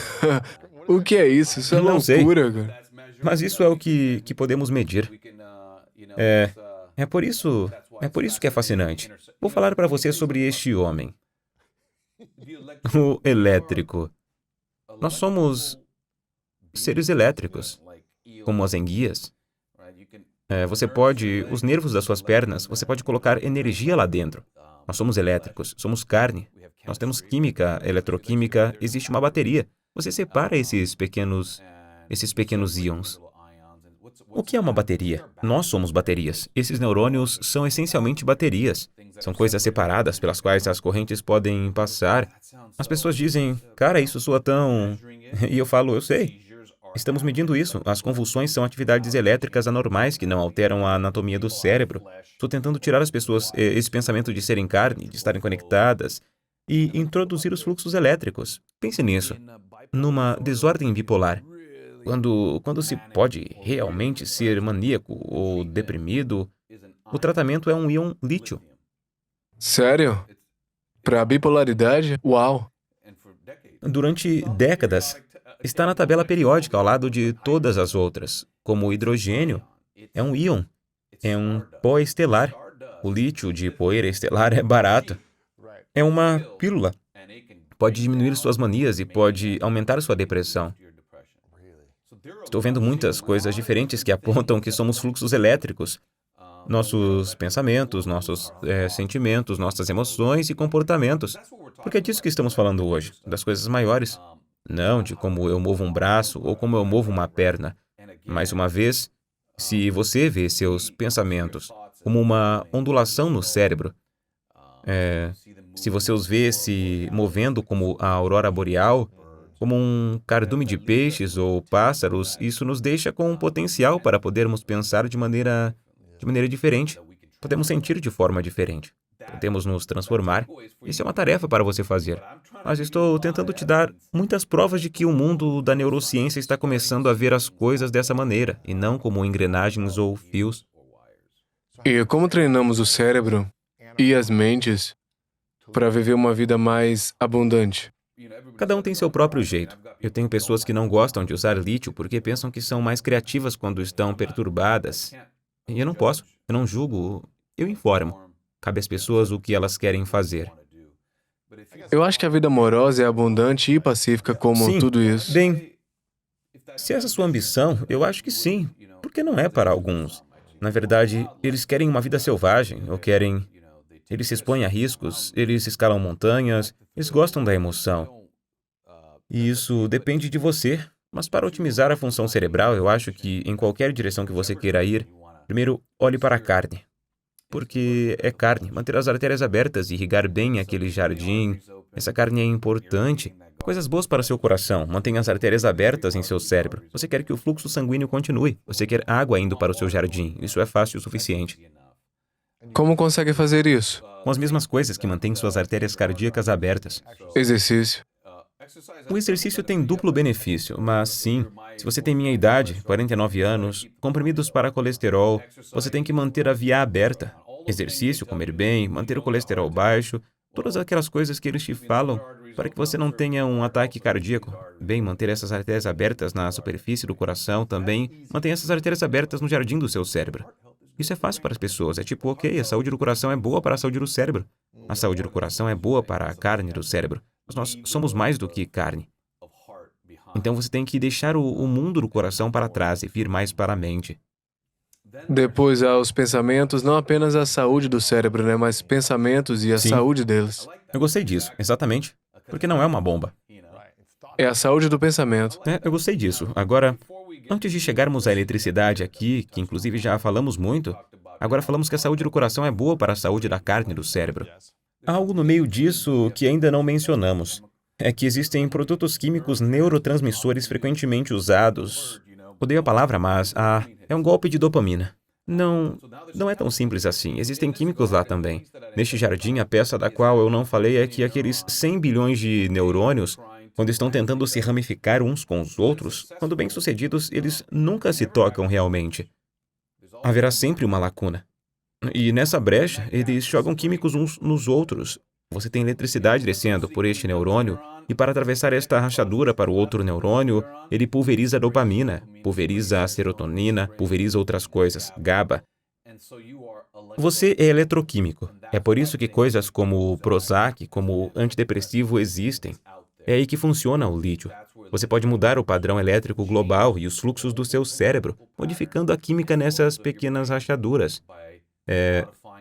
O que é isso? Isso é Não sei. loucura, cara. Mas isso é o que podemos medir. É, é por isso que é fascinante. Vou falar para você sobre este homem, o elétrico. Nós somos seres elétricos, como as enguias. Os nervos das suas pernas, você pode colocar energia lá dentro. Nós somos elétricos, somos carne. Nós temos química, eletroquímica, existe uma bateria. Você separa esses pequenos íons. O que é uma bateria? Nós somos baterias. Esses neurônios são essencialmente baterias. São coisas separadas pelas quais as correntes podem passar. As pessoas dizem, cara, isso soa tão... E eu falo, eu sei. Estamos medindo isso. As convulsões são atividades elétricas anormais que não alteram a anatomia do cérebro. Estou tentando tirar as pessoas esse pensamento de serem carne, de estarem conectadas, e introduzir os fluxos elétricos. Pense nisso. Numa desordem bipolar. Quando se pode realmente ser maníaco ou deprimido, o tratamento é um íon lítio. Sério? Pra bipolaridade? Uau. Durante décadas, está na tabela periódica ao lado de todas as outras, como o hidrogênio. É um íon. É um pó estelar. O lítio de poeira estelar é barato. É uma pílula. Pode diminuir suas manias e pode aumentar sua depressão. Estou vendo muitas coisas diferentes que apontam que somos fluxos elétricos. Nossos pensamentos, nossos sentimentos, nossas emoções e comportamentos. Porque é disso que estamos falando hoje, das coisas maiores. Não de como eu movo um braço ou como eu movo uma perna. Mais uma vez, se você vê seus pensamentos como uma ondulação no cérebro, se você os vê se movendo como a aurora boreal, como um cardume de peixes ou pássaros, isso nos deixa com um potencial para podermos pensar de maneira diferente. Podemos sentir de forma diferente. Podemos nos transformar. Isso é uma tarefa para você fazer. Mas estou tentando te dar muitas provas de que o mundo da neurociência está começando a ver as coisas dessa maneira, e não como engrenagens ou fios. E como treinamos o cérebro e as mentes para viver uma vida mais abundante? Cada um tem seu próprio jeito. Eu tenho pessoas que não gostam de usar lítio porque pensam que são mais criativas quando estão perturbadas. E eu não posso, eu não julgo, eu informo. Cabe às pessoas o que elas querem fazer. Eu acho que a vida amorosa é abundante e pacífica como Sim, tudo isso. bem, se essa é a sua ambição, eu acho que sim, porque não é para alguns. Na verdade, eles querem uma vida selvagem, eles se expõem a riscos, eles escalam montanhas, eles gostam da emoção. E isso depende de você. Mas para otimizar a função cerebral, eu acho que em qualquer direção que você queira ir, primeiro olhe para a carne. Porque é carne. Manter as artérias abertas e irrigar bem aquele jardim, essa carne é importante. Coisas boas para seu coração. Mantenha as artérias abertas em seu cérebro. Você quer que o fluxo sanguíneo continue. Você quer água indo para o seu jardim. Isso é fácil o suficiente. Como consegue fazer isso? Com as mesmas coisas que mantêm suas artérias cardíacas abertas. Exercício. O exercício tem duplo benefício, mas sim, se você tem minha idade, 49 anos, comprimidos para colesterol, você tem que manter a via aberta. Exercício, comer bem, manter o colesterol baixo, todas aquelas coisas que eles te falam para que você não tenha um ataque cardíaco. Bem, manter essas artérias abertas na superfície do coração também, mantenha essas artérias abertas no jardim do seu cérebro. Isso é fácil para as pessoas, é tipo, ok, a saúde do coração é boa para a saúde do cérebro. A saúde do coração é boa para a carne do cérebro. Nós somos mais do que carne. Então você tem que deixar o mundo do coração para trás e vir mais para a mente. Depois há os pensamentos, não apenas a saúde do cérebro, né? Mas pensamentos e a Sim. saúde deles. Eu gostei disso, exatamente. Porque não é uma bomba. É a saúde do pensamento. Eu gostei disso. Agora, antes de chegarmos à eletricidade aqui, que inclusive já falamos muito, agora falamos que a saúde do coração é boa para a saúde da carne e do cérebro. Há algo no meio disso que ainda não mencionamos. É que existem produtos químicos neurotransmissores frequentemente usados. Odeio a palavra, mas é um golpe de dopamina. Não é tão simples assim. Existem químicos lá também. Neste jardim, a peça da qual eu não falei é que aqueles 100 bilhões de neurônios, quando estão tentando se ramificar uns com os outros, quando bem-sucedidos, eles nunca se tocam realmente. Haverá sempre uma lacuna. E nessa brecha, eles jogam químicos uns nos outros. Você tem eletricidade descendo por este neurônio E para atravessar esta rachadura para o outro neurônio, ele pulveriza a dopamina, pulveriza a serotonina, pulveriza outras coisas, GABA. Você é eletroquímico. É por isso que coisas como o Prozac, como o antidepressivo existem. É aí que funciona o lítio. Você pode mudar o padrão elétrico global e os fluxos do seu cérebro, modificando a química nessas pequenas rachaduras.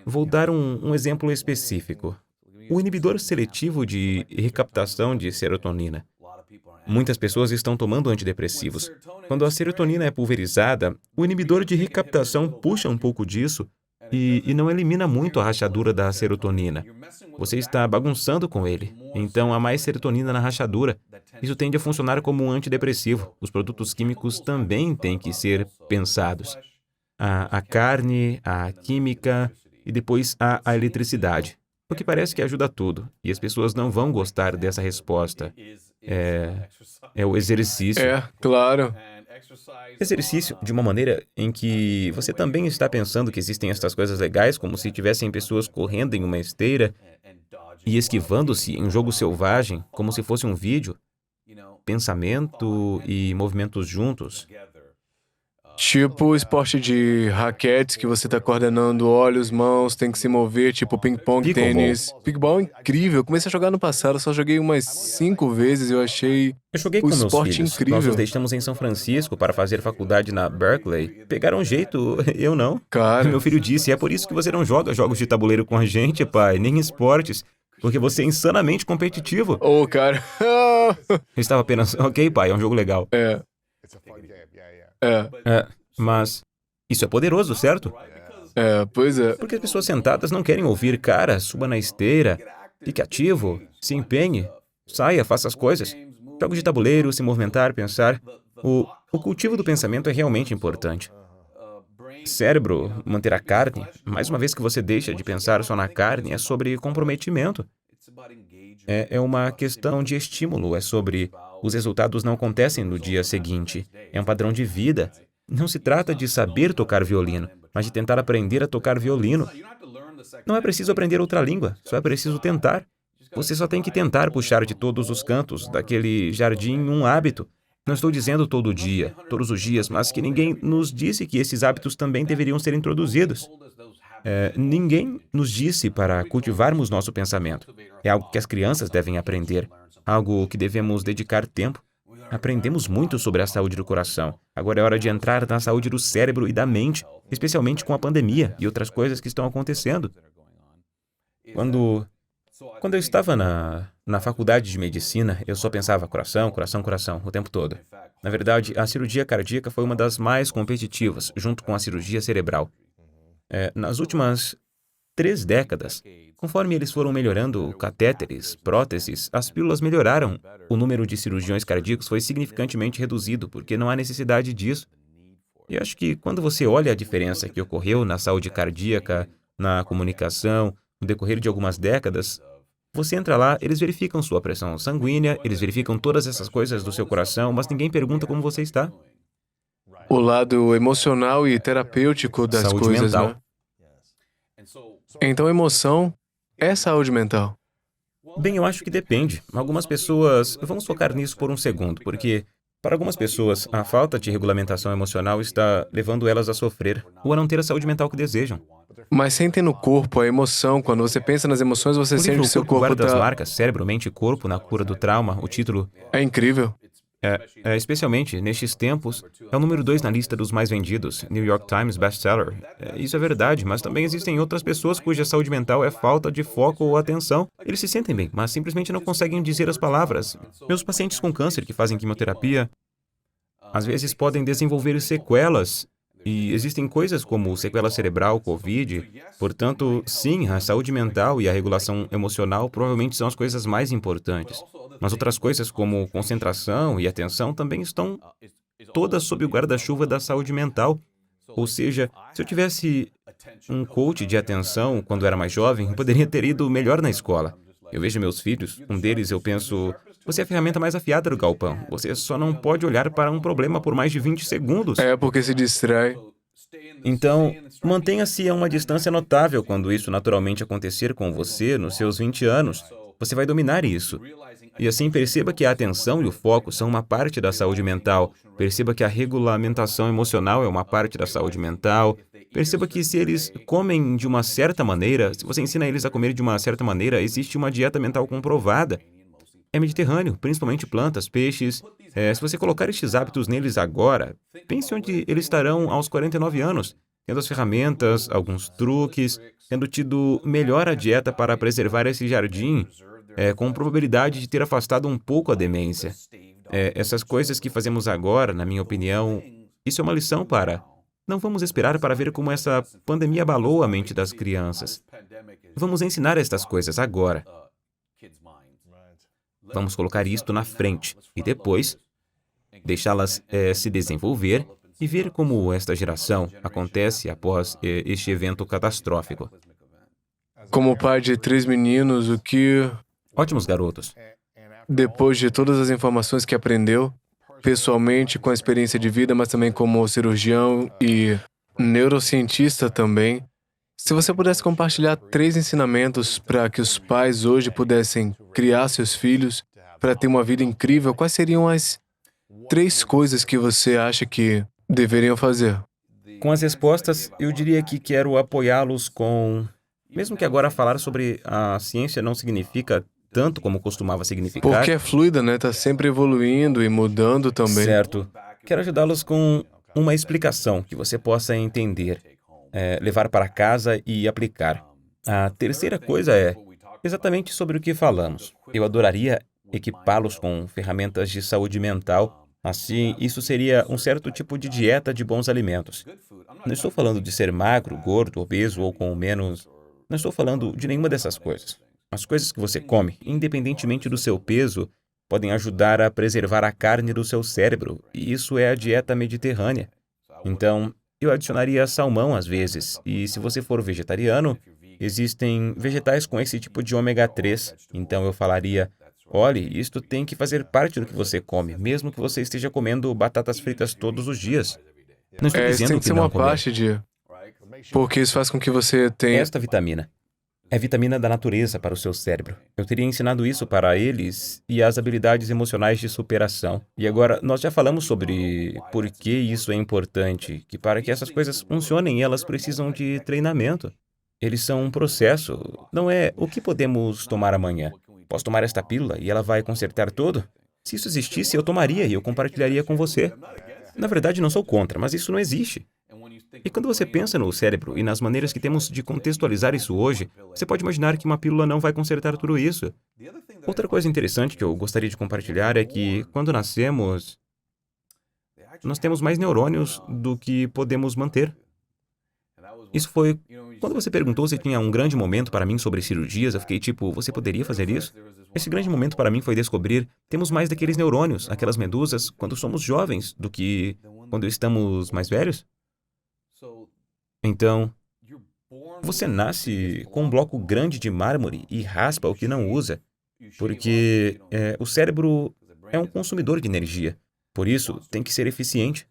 Vou dar um exemplo específico. O inibidor seletivo de recaptação de serotonina. Muitas pessoas estão tomando antidepressivos. Quando a serotonina é pulverizada, o inibidor de recaptação puxa um pouco disso e não elimina muito a rachadura da serotonina. Você está bagunçando com ele. Então, há mais serotonina na rachadura. Isso tende a funcionar como um antidepressivo. Os produtos químicos também têm que ser pensados. Há a carne, a química e depois há a eletricidade. Porque parece que ajuda tudo. E as pessoas não vão gostar dessa resposta. É o exercício. Claro. Exercício de uma maneira em que você também está pensando que existem estas coisas legais, como se tivessem pessoas correndo em uma esteira e esquivando-se em um jogo selvagem, como se fosse um vídeo. Pensamento e movimentos juntos. Tipo esporte de raquetes que você tá coordenando olhos, mãos, tem que se mover, tipo ping-pong, Pickleball. tênis. Pickleball é incrível. Eu comecei a jogar no passado, só joguei umas 5 vezes e eu achei Eu joguei o com meus esporte filhos. Nós incrível. os deixamos em São Francisco para fazer faculdade na Berkeley. Pegaram um jeito, eu não. Cara, Meu filho disse, é por isso que você não joga jogos de tabuleiro com a gente, pai, nem esportes. Porque você é insanamente competitivo. cara. Eu estava apenas, ok, pai, é um jogo legal. It's a fun game. Yeah. Mas isso é poderoso, certo? Pois é. Porque as pessoas sentadas não querem ouvir, cara, suba na esteira, fique ativo, se empenhe, saia, faça as coisas. Jogos de tabuleiro, se movimentar, pensar. O cultivo do pensamento é realmente importante. Cérebro, manter a carne, mais uma vez que você deixa de pensar só na carne, é sobre comprometimento. É uma questão de estímulo, é sobre os resultados não acontecem no dia seguinte. É um padrão de vida. Não se trata de saber tocar violino, mas de tentar aprender a tocar violino. Não é preciso aprender outra língua, só é preciso tentar. Você só tem que tentar puxar de todos os cantos daquele jardim um hábito. Não estou dizendo todo dia, todos os dias, mas que ninguém nos disse que esses hábitos também deveriam ser introduzidos. Ninguém nos disse para cultivarmos nosso pensamento. É algo que as crianças devem aprender, algo que devemos dedicar tempo. Aprendemos muito sobre a saúde do coração. Agora é hora de entrar na saúde do cérebro e da mente, especialmente com a pandemia e outras coisas que estão acontecendo. Quando eu estava na faculdade de medicina, eu só pensava coração, coração, coração, o tempo todo. Na verdade, a cirurgia cardíaca foi uma das mais competitivas, junto com a cirurgia cerebral. Nas últimas 3 décadas, conforme eles foram melhorando catéteres, próteses, as pílulas melhoraram. O número de cirurgiões cardíacos foi significantemente reduzido, porque não há necessidade disso. E acho que quando você olha a diferença que ocorreu na saúde cardíaca, na comunicação, no decorrer de algumas décadas, você entra lá, eles verificam sua pressão sanguínea, eles verificam todas essas coisas do seu coração, mas ninguém pergunta como você está. O lado emocional e terapêutico das Saúde coisas, mental. né? Então, emoção é saúde mental. Bem, eu acho que depende. Algumas pessoas... Vamos focar nisso por um segundo, porque para algumas pessoas, a falta de regulamentação emocional está levando elas a sofrer ou a não ter a saúde mental que desejam. Mas sentem no corpo a emoção. Quando você pensa nas emoções, você O sente livro que O seu Corpo corpo Guarda das tá... Marcas, Cérebro, Mente e Corpo na Cura do Trauma, o título, É incrível. especialmente nestes tempos, é o número 2 na lista dos mais vendidos, New York Times bestseller. Isso é verdade, mas também existem outras pessoas cuja saúde mental é falta de foco ou atenção. Eles se sentem bem, mas simplesmente não conseguem dizer as palavras. Meus pacientes com câncer que fazem quimioterapia, às vezes podem desenvolver sequelas. E existem coisas como sequela cerebral, Covid. Portanto, sim, a saúde mental e a regulação emocional provavelmente são as coisas mais importantes. Mas outras coisas como concentração e atenção também estão todas sob o guarda-chuva da saúde mental. Ou seja, se eu tivesse um coach de atenção quando era mais jovem, eu poderia ter ido melhor na escola. Eu vejo meus filhos, um deles eu penso, você é a ferramenta mais afiada do galpão. Você só não pode olhar para um problema por mais de 20 segundos. É porque se distrai. Então, mantenha-se a uma distância notável quando isso naturalmente acontecer com você nos seus 20 anos. Você vai dominar isso. E assim, perceba que a atenção e o foco são uma parte da saúde mental. Perceba que a regulamentação emocional é uma parte da saúde mental. Perceba que se eles comem de uma certa maneira, se você ensina eles a comer de uma certa maneira, existe uma dieta mental comprovada. É mediterrâneo, principalmente plantas, peixes. Se você colocar estes hábitos neles agora, pense onde eles estarão aos 49 anos, tendo as ferramentas, alguns truques, tendo tido melhor a dieta para preservar esse jardim, com probabilidade de ter afastado um pouco a demência. Essas coisas que fazemos agora, na minha opinião, isso é uma lição para... Não vamos esperar para ver como essa pandemia abalou a mente das crianças. Vamos ensinar estas coisas agora. Vamos colocar isto na frente e depois deixá-las se desenvolver e ver como esta geração acontece após este evento catastrófico. Como pai de 3 meninos, o que, Ótimos garotos. depois de todas as informações que aprendeu, pessoalmente, com a experiência de vida, mas também como cirurgião e neurocientista também, se você pudesse compartilhar 3 ensinamentos para que os pais hoje pudessem criar seus filhos para ter uma vida incrível, quais seriam as 3 coisas que você acha que deveriam fazer? Com as respostas, eu diria que quero apoiá-los com... Mesmo que agora falar sobre a ciência não significa tanto como costumava significar. Porque é fluida, né? Está sempre evoluindo e mudando também. Certo. Quero ajudá-los com uma explicação que você possa entender, levar para casa e aplicar. A terceira coisa é exatamente sobre o que falamos. Eu adoraria equipá-los com ferramentas de saúde mental. Assim, isso seria um certo tipo de dieta de bons alimentos. Não estou falando de ser magro, gordo, obeso ou com menos... Não estou falando de nenhuma dessas coisas. As coisas que você come, independentemente do seu peso, podem ajudar a preservar a carne do seu cérebro, e isso é a dieta mediterrânea. Então, eu adicionaria salmão às vezes, e se você for vegetariano, existem vegetais com esse tipo de ômega 3, então eu falaria, olhe, isto tem que fazer parte do que você come, mesmo que você esteja comendo batatas fritas todos os dias. Não estou Isso dizendo tem que que ser não uma comer. parte de... Porque isso faz com que você tenha... Esta vitamina é vitamina da natureza para o seu cérebro. Eu teria ensinado isso para eles e as habilidades emocionais de superação. E agora, nós já falamos sobre por que isso é importante, que para que essas coisas funcionem, elas precisam de treinamento. Eles são um processo, não é o que podemos tomar amanhã. Posso tomar esta pílula e ela vai consertar tudo? Se isso existisse, eu tomaria e eu compartilharia com você. Na verdade, não sou contra, mas isso não existe. E quando você pensa no cérebro e nas maneiras que temos de contextualizar isso hoje, você pode imaginar que uma pílula não vai consertar tudo isso. Outra coisa interessante que eu gostaria de compartilhar é que, quando nascemos, nós temos mais neurônios do que podemos manter. Isso foi... Quando você perguntou se tinha um grande momento para mim sobre cirurgias, eu fiquei tipo, você poderia fazer isso? Esse grande momento para mim foi descobrir, temos mais daqueles neurônios, aquelas medusas, quando somos jovens, do que quando estamos mais velhos. Então, você nasce com um bloco grande de mármore e raspa o que não usa, porque o cérebro é um consumidor de energia. Por isso, tem que ser eficiente.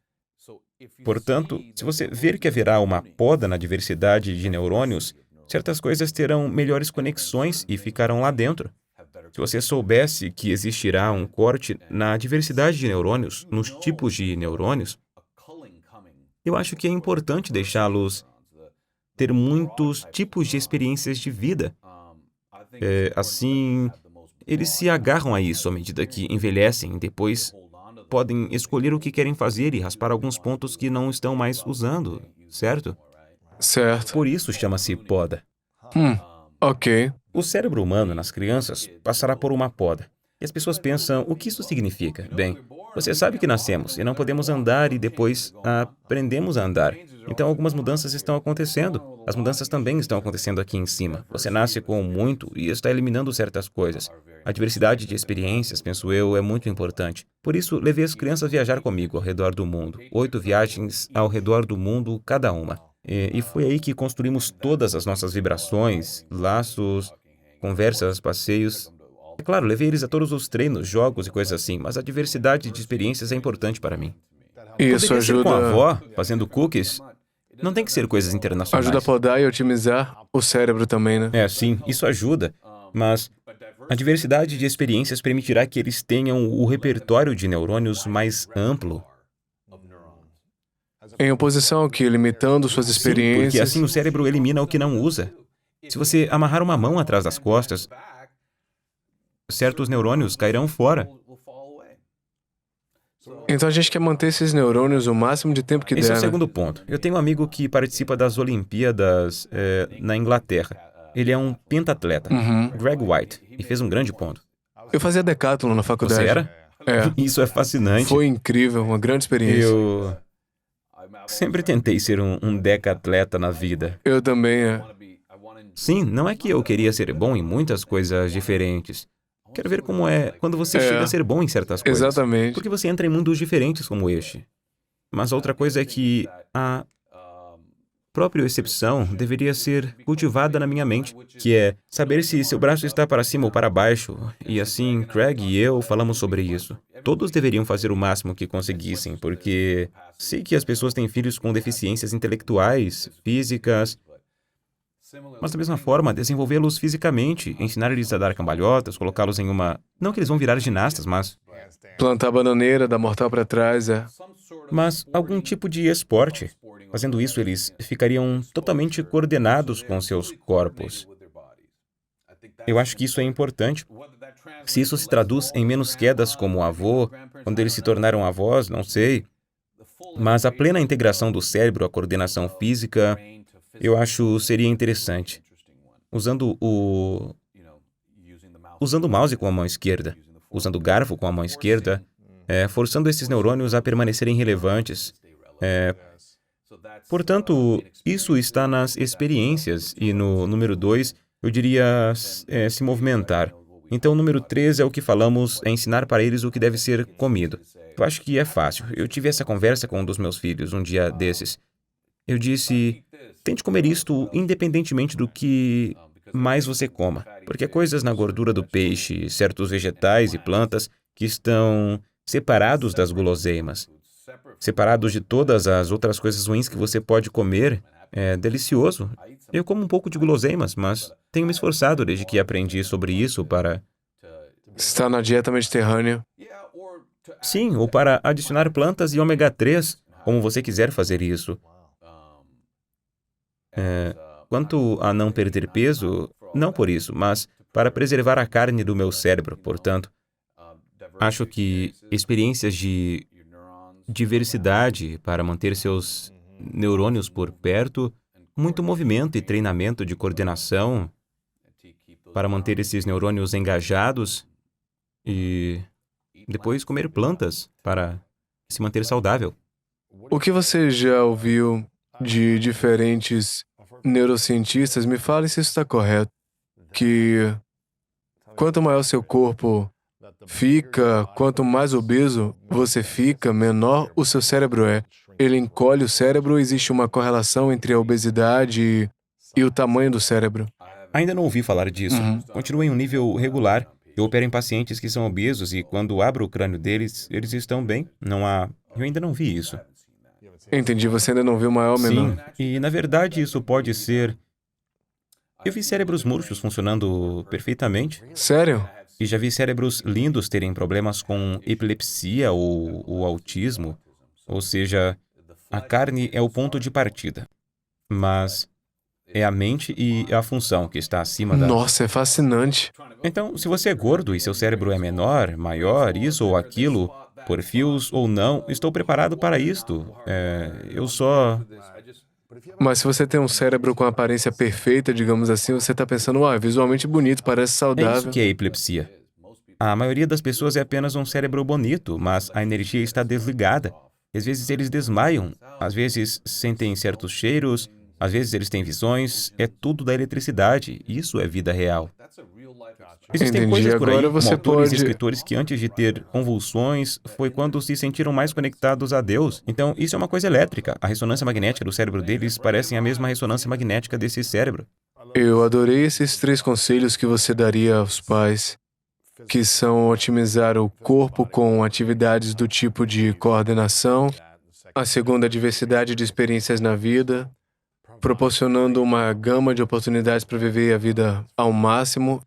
Portanto, se você ver que haverá uma poda na diversidade de neurônios, certas coisas terão melhores conexões e ficarão lá dentro. Se você soubesse que existirá um corte na diversidade de neurônios, nos tipos de neurônios, eu acho que é importante deixá-los ter muitos tipos de experiências de vida. Assim, eles se agarram a isso à medida que envelhecem e depois podem escolher o que querem fazer e raspar alguns pontos que não estão mais usando, certo? Certo. Por isso chama-se poda. Ok. O cérebro humano nas crianças passará por uma poda. E as pessoas pensam, o que isso significa? Bem, você sabe que nascemos e não podemos andar e depois aprendemos a andar. Então algumas mudanças estão acontecendo. As mudanças também estão acontecendo aqui em cima. Você nasce com muito e está eliminando certas coisas. A diversidade de experiências, penso eu, é muito importante. Por isso, levei as crianças a viajar comigo ao redor do mundo. 8 viagens ao redor do mundo, cada uma. E foi aí que construímos todas as nossas vibrações, laços, conversas, passeios. É claro, levei eles a todos os treinos, jogos e coisas assim, mas a diversidade de experiências é importante para mim. Isso Poderia ser ajuda... com a avó, fazendo cookies. Não tem que ser coisas internacionais. Ajuda a podar e otimizar o cérebro também, né? Sim, isso ajuda. Mas A diversidade de experiências permitirá que eles tenham o repertório de neurônios mais amplo. Em oposição ao que, limitando suas Sim, porque experiências. assim o cérebro elimina o que não usa. Se você amarrar uma mão atrás das costas, certos neurônios cairão fora. Então a gente quer manter esses neurônios o máximo de tempo que Esse é der, o né? segundo ponto. Eu tenho um amigo que participa das Olimpíadas na Inglaterra. Ele é um pentatleta, Greg White, e fez um grande ponto. Eu fazia decathlon na faculdade. Você era? É. Isso é fascinante. Foi incrível, uma grande experiência. Eu sempre tentei ser um decatleta na vida. Eu também, Sim, não é que eu queria ser bom em muitas coisas diferentes. Quero ver como é quando você chega a ser bom em certas coisas. Exatamente. Porque você entra em mundos diferentes como este. Mas outra coisa é que a própria excepção deveria ser cultivada na minha mente, que é saber se seu braço está para cima ou para baixo. E assim, Craig e eu falamos sobre isso. Todos deveriam fazer o máximo que conseguissem, porque sei que as pessoas têm filhos com deficiências intelectuais, físicas, mas da mesma forma, desenvolvê-los fisicamente, ensinar eles a dar cambalhotas, colocá-los em uma... Não que eles vão virar ginastas, Plantar bananeira, dar mortal para trás, mas algum tipo de esporte. Fazendo isso, eles ficariam totalmente coordenados com seus corpos. Eu acho que isso é importante. Se isso se traduz em menos quedas como avô, quando eles se tornaram avós, não sei. Mas a plena integração do cérebro, a coordenação física, eu acho seria interessante. Usando o mouse com a mão esquerda, usando o garfo com a mão esquerda, forçando esses neurônios a permanecerem relevantes. Portanto, isso está nas experiências. E no número 2, eu diria se movimentar. Então, o número 3 é o que falamos, é ensinar para eles o que deve ser comido. Eu acho que é fácil. Eu tive essa conversa com um dos meus filhos um dia desses. Eu disse, tente comer isto independentemente do que mais você coma. Porque há coisas na gordura do peixe, certos vegetais e plantas que estão separados das guloseimas. Separados de todas as outras coisas ruins que você pode comer. É delicioso. Eu como um pouco de guloseimas, mas tenho me esforçado desde que aprendi sobre isso para... Está na dieta mediterrânea. Sim, ou para adicionar plantas e ômega 3, como você quiser fazer isso. Quanto a não perder peso, não por isso, mas para preservar a carne do meu cérebro. Portanto, acho que experiências de diversidade para manter seus neurônios por perto, muito movimento e treinamento de coordenação para manter esses neurônios engajados e depois comer plantas para se manter saudável. O que você já ouviu de diferentes neurocientistas, me fale se isso está correto, que quanto maior seu corpo fica, quanto mais obeso você fica, menor o seu cérebro é. Ele encolhe o cérebro, existe uma correlação entre a obesidade e o tamanho do cérebro. Ainda não ouvi falar disso. Continuo em um nível regular. Eu opero em pacientes que são obesos e quando abro o crânio deles, eles estão bem. Não há... Eu ainda não vi isso. Entendi, você ainda não viu maior ou menor. Sim, e na verdade isso pode ser... Eu vi cérebros murchos funcionando perfeitamente. Sério? E já vi cérebros lindos terem problemas com epilepsia ou autismo. Ou seja, a carne é o ponto de partida. Mas é a mente e a função que está acima da... Nossa, é fascinante. Então, se você é gordo e seu cérebro é menor, maior, isso ou aquilo, por fios ou não, estou preparado para isto. Eu só... Mas se você tem um cérebro com aparência perfeita, digamos assim, você está pensando, é visualmente bonito, parece É saudável. isso que é epilepsia. A maioria das pessoas é apenas um cérebro bonito, mas a energia está desligada. Às vezes eles desmaiam, às vezes sentem certos cheiros, às vezes eles têm visões, é tudo da eletricidade. Isso é vida real. Existem Entendi. coisas por aí, Agora como você autores e pode... escritores que antes de ter convulsões, foi quando se sentiram mais conectados a Deus. Então, isso é uma coisa elétrica. A ressonância magnética do cérebro deles parece a mesma ressonância magnética desse cérebro. Eu adorei esses 3 conselhos que você daria aos pais, que são otimizar o corpo com atividades do tipo de coordenação, a segunda, a diversidade de experiências na vida, proporcionando uma gama de oportunidades para viver a vida ao máximo,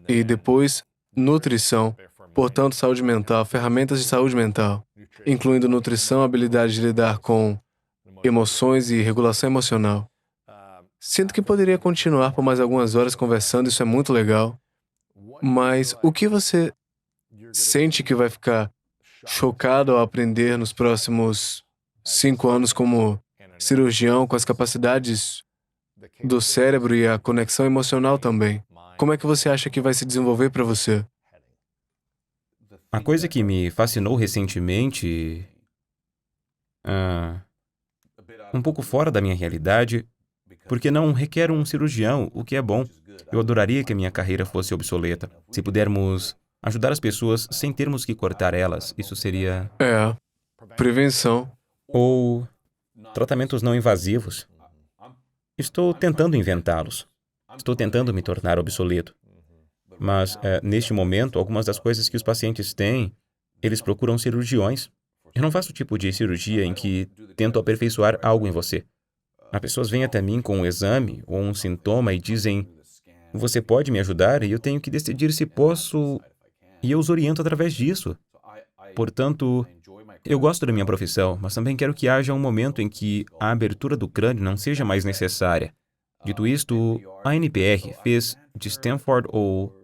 E depois, nutrição. Portanto, saúde mental, ferramentas de saúde mental, incluindo nutrição, habilidade de lidar com emoções e regulação emocional. Sinto que poderia continuar por mais algumas horas conversando, isso é muito legal. Mas o que você sente que vai ficar chocado ao aprender nos próximos 5 anos como cirurgião, com as capacidades do cérebro e a conexão emocional também? Como é que você acha que vai se desenvolver para você? A coisa que me fascinou recentemente, um pouco fora da minha realidade, porque não requer um cirurgião, o que é bom. Eu adoraria que a minha carreira fosse obsoleta. Se pudermos ajudar as pessoas sem termos que cortar elas, isso seria... Prevenção. Ou tratamentos não invasivos. Estou tentando inventá-los. Estou tentando me tornar obsoleto. Mas, neste momento, algumas das coisas que os pacientes têm, eles procuram cirurgiões. Eu não faço o tipo de cirurgia em que tento aperfeiçoar algo em você. As pessoas vêm até mim com um exame ou um sintoma e dizem: você pode me ajudar? E eu tenho que decidir se posso... E eu os oriento através disso. Portanto, eu gosto da minha profissão, mas também quero que haja um momento em que a abertura do crânio não seja mais necessária. Dito isto, a NPR fez de Stanford ou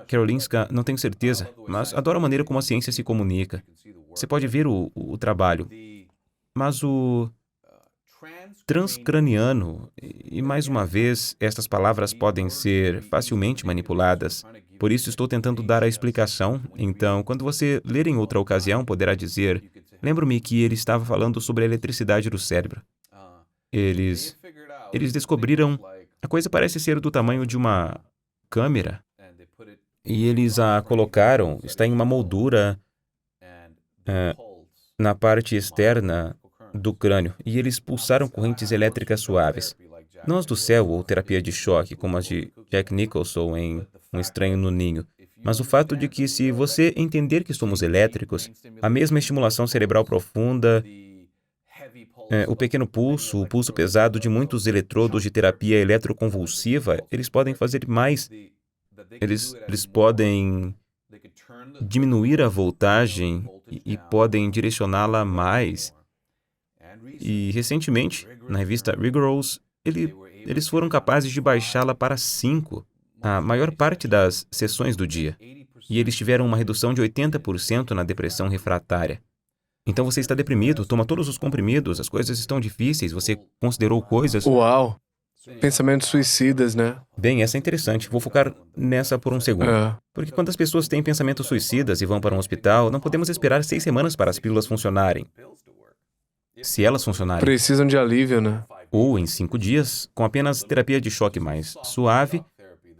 Karolinska, não tenho certeza, mas adoro a maneira como a ciência se comunica. Você pode ver o trabalho. Mas o transcraniano, e mais uma vez, estas palavras podem ser facilmente manipuladas. Por isso estou tentando dar a explicação. Então, quando você ler em outra ocasião, poderá dizer: lembro-me que ele estava falando sobre a eletricidade do cérebro. Eles descobriram... A coisa parece ser do tamanho de uma câmera. E eles a colocaram, está em uma moldura na parte externa do crânio. E eles pulsaram correntes elétricas suaves. Não as do céu ou terapia de choque, como as de Jack Nicholson em Um Estranho no Ninho. Mas o fato de que, se você entender que somos elétricos, a mesma estimulação cerebral profunda, o pequeno pulso, o pulso pesado de muitos eletrodos de terapia eletroconvulsiva, eles podem fazer mais. Eles podem diminuir a voltagem e podem direcioná-la mais. E, recentemente, na revista Rigorous, eles foram capazes de baixá-la para 5, a maior parte das sessões do dia. E eles tiveram uma redução de 80% na depressão refratária. Então você está deprimido, toma todos os comprimidos, as coisas estão difíceis, você considerou coisas... Uau! Pensamentos suicidas, né? Bem, essa é interessante. Vou focar nessa por um segundo. Porque quando as pessoas têm pensamentos suicidas e vão para um hospital, não podemos esperar 6 semanas para as pílulas funcionarem. Se elas funcionarem. Precisam de alívio, né? Ou em 5 dias, com apenas terapia de choque mais suave,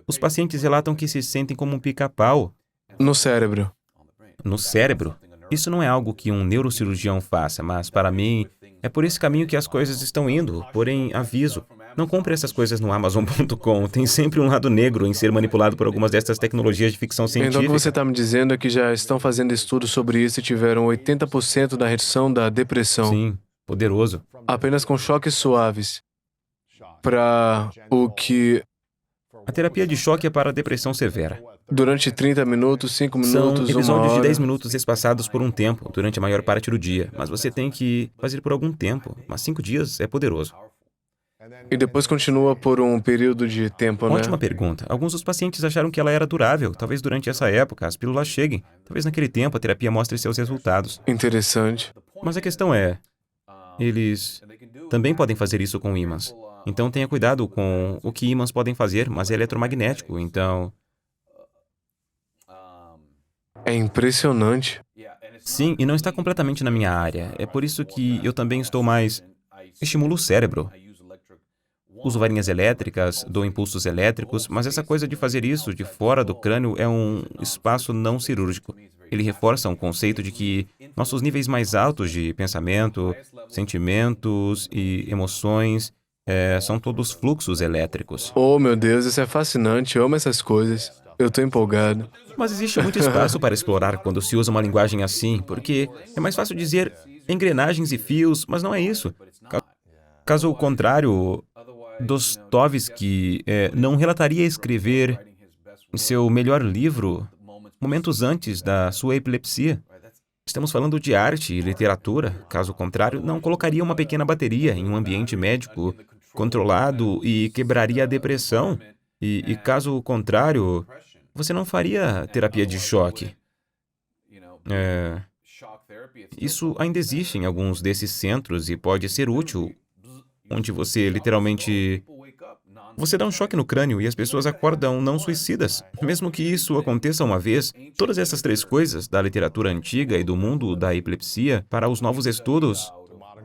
os pacientes relatam que se sentem como um pica-pau. No cérebro. No cérebro. Isso não é algo que um neurocirurgião faça, mas para mim, é por esse caminho que as coisas estão indo. Porém, aviso, não compre essas coisas no Amazon.com. Tem sempre um lado negro em ser manipulado por algumas dessas tecnologias de ficção científica. Então o que você está me dizendo é que já estão fazendo estudos sobre isso e tiveram 80% da redução da depressão. Sim, poderoso. Apenas com choques suaves. Para o que... A terapia de choque é para a depressão severa. Durante 30 minutos, 5 minutos, São 1 hora... episódios de 10 minutos espaçados por um tempo, durante a maior parte do dia. Mas você tem que fazer por algum tempo. Mas 5 dias é poderoso. E depois continua por um período de tempo, né? Ótima pergunta. Alguns dos pacientes acharam que ela era durável. Talvez durante essa época as pílulas cheguem. Talvez naquele tempo a terapia mostre seus resultados. Interessante. Mas a questão é, eles também podem fazer isso com ímãs. Então tenha cuidado com o que ímãs podem fazer, mas é eletromagnético, então... É impressionante. Sim, e não está completamente na minha área. É por isso que eu também estou mais... Estimulo o cérebro. Uso varinhas elétricas, dou impulsos elétricos, mas essa coisa de fazer isso de fora do crânio é um espaço não cirúrgico. Ele reforça um conceito de que nossos níveis mais altos de pensamento, sentimentos e emoções são todos fluxos elétricos. Oh, meu Deus, isso é fascinante. Eu amo essas coisas. Eu estou empolgado. Mas existe muito espaço para explorar quando se usa uma linguagem assim, porque é mais fácil dizer engrenagens e fios, mas não é isso. Caso contrário, Dostoiévski não relataria escrever seu melhor livro momentos antes da sua epilepsia. Estamos falando de arte e literatura. Caso contrário, não colocaria uma pequena bateria em um ambiente médico controlado e quebraria a depressão. E caso contrário, você não faria terapia de choque. Isso ainda existe em alguns desses centros e pode ser útil, onde você literalmente... Você dá um choque no crânio e as pessoas acordam não suicidas. Mesmo que isso aconteça uma vez, todas essas três coisas, da literatura antiga e do mundo da epilepsia, para os novos estudos,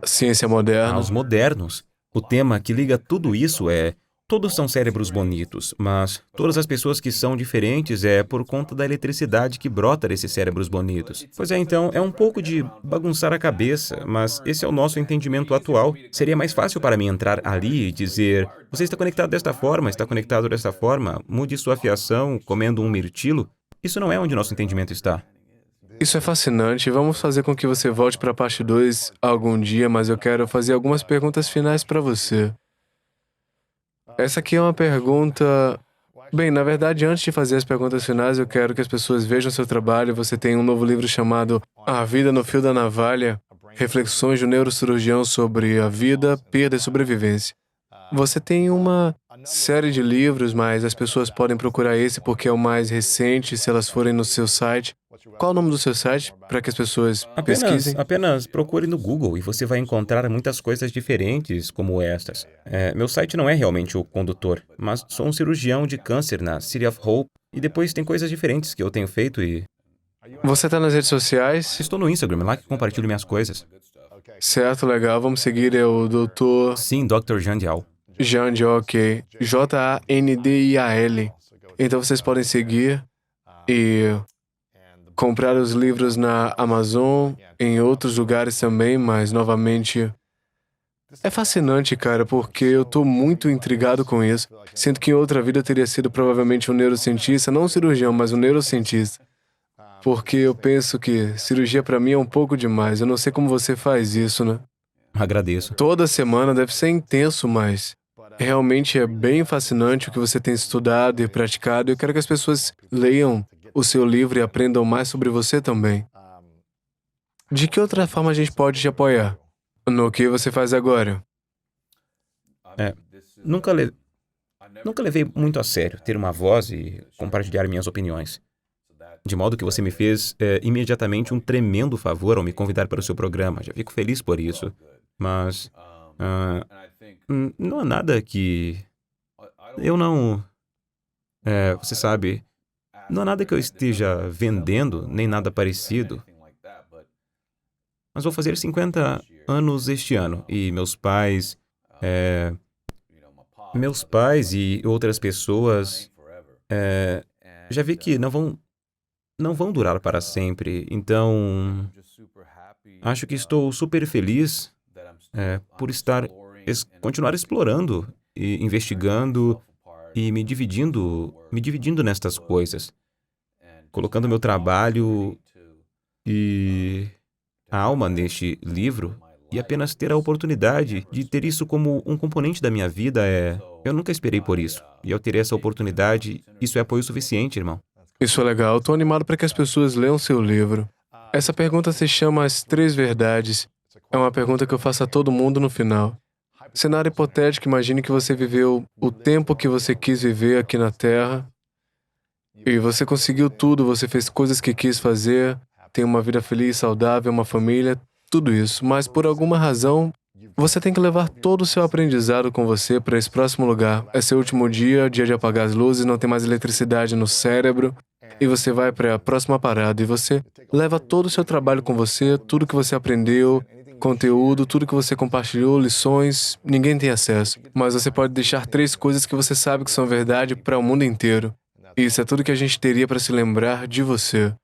Ciência moderna. aos modernos, o tema que liga tudo isso é: todos são cérebros bonitos, mas todas as pessoas que são diferentes é por conta da eletricidade que brota desses cérebros bonitos. Pois é, então, é um pouco de bagunçar a cabeça, mas esse é o nosso entendimento atual. Seria mais fácil para mim entrar ali e dizer: você está conectado desta forma, está conectado desta forma, mude sua fiação comendo um mirtilo. Isso não é onde nosso entendimento está. Isso é fascinante. Vamos fazer com que você volte para a parte 2 algum dia, mas eu quero fazer algumas perguntas finais para você. Essa aqui é uma pergunta... Bem, na verdade, antes de fazer as perguntas finais, eu quero que as pessoas vejam seu trabalho. Você tem um novo livro chamado A Vida no Fio da Navalha, Reflexões de um Neurocirurgião sobre a Vida, Perda e Sobrevivência. Você tem uma série de livros, mas as pessoas podem procurar esse porque é o mais recente, se elas forem no seu site. Qual é o nome do seu site, para que as pessoas pesquisem? Apenas procure no Google e você vai encontrar muitas coisas diferentes como estas. Meu site não é realmente o condutor, mas sou um cirurgião de câncer na City of Hope e depois tem coisas diferentes que eu tenho feito e... Você está nas redes sociais? Estou no Instagram, lá que compartilho minhas coisas. Certo, legal. Vamos seguir, é o Dr. Sim, Dr. Jandial. Jandial, ok. Jandial. Então vocês podem seguir e comprar os livros na Amazon, em outros lugares também, mas novamente... É fascinante, cara, porque eu tô muito intrigado com isso. Sinto que em outra vida eu teria sido provavelmente um neurocientista, não um cirurgião, mas um neurocientista. Porque eu penso que cirurgia pra mim é um pouco demais. Eu não sei como você faz isso, né? Agradeço. Toda semana deve ser intenso, mas realmente é bem fascinante o que você tem estudado e praticado. Eu quero que as pessoas leiam o seu livro e aprendam mais sobre você também. De que outra forma a gente pode te apoiar? No que você faz agora? Nunca levei muito a sério ter uma voz e compartilhar minhas opiniões. De modo que você me fez imediatamente um tremendo favor ao me convidar para o seu programa. Já fico feliz por isso. Mas não há nada que... Eu não... você sabe... Não há nada que eu esteja vendendo, nem nada parecido. Mas vou fazer 50 anos este ano. E meus pais e outras pessoas já vi que não vão durar para sempre. Então, acho que estou super feliz por continuar explorando e investigando e me dividindo nestas coisas, colocando meu trabalho e a alma neste livro, e apenas ter a oportunidade de ter isso como um componente da minha vida eu nunca esperei por isso, e ao ter essa oportunidade, isso é apoio suficiente, irmão. Isso é legal. Estou animado para que as pessoas leiam seu livro. Essa pergunta se chama As Três Verdades. É uma pergunta que eu faço a todo mundo no final. Cenário hipotético, imagine que você viveu o tempo que você quis viver aqui na Terra e você conseguiu tudo, você fez coisas que quis fazer, tem uma vida feliz, saudável, uma família, tudo isso. Mas por alguma razão, você tem que levar todo o seu aprendizado com você para esse próximo lugar. É seu último dia, dia de apagar as luzes, não tem mais eletricidade no cérebro e você vai para a próxima parada e você leva todo o seu trabalho com você, tudo que você aprendeu, conteúdo, tudo que você compartilhou, lições, ninguém tem acesso. Mas você pode deixar 3 coisas que você sabe que são verdade para o mundo inteiro. E isso é tudo que a gente teria para se lembrar de você.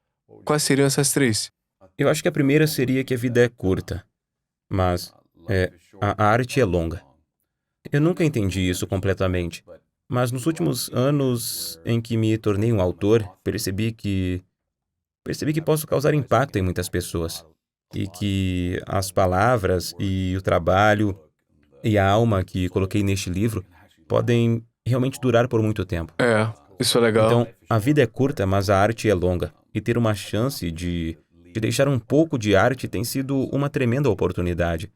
Quais seriam essas 3? Eu acho que a primeira seria que a vida é curta, mas a arte é longa. Eu nunca entendi isso completamente, mas nos últimos anos em que me tornei um autor, percebi que posso causar impacto em muitas pessoas. E que as palavras e o trabalho e a alma que coloquei neste livro podem realmente durar por muito tempo. Isso é legal. Então, a vida é curta, mas a arte é longa. E ter uma chance de deixar um pouco de arte tem sido uma tremenda oportunidade.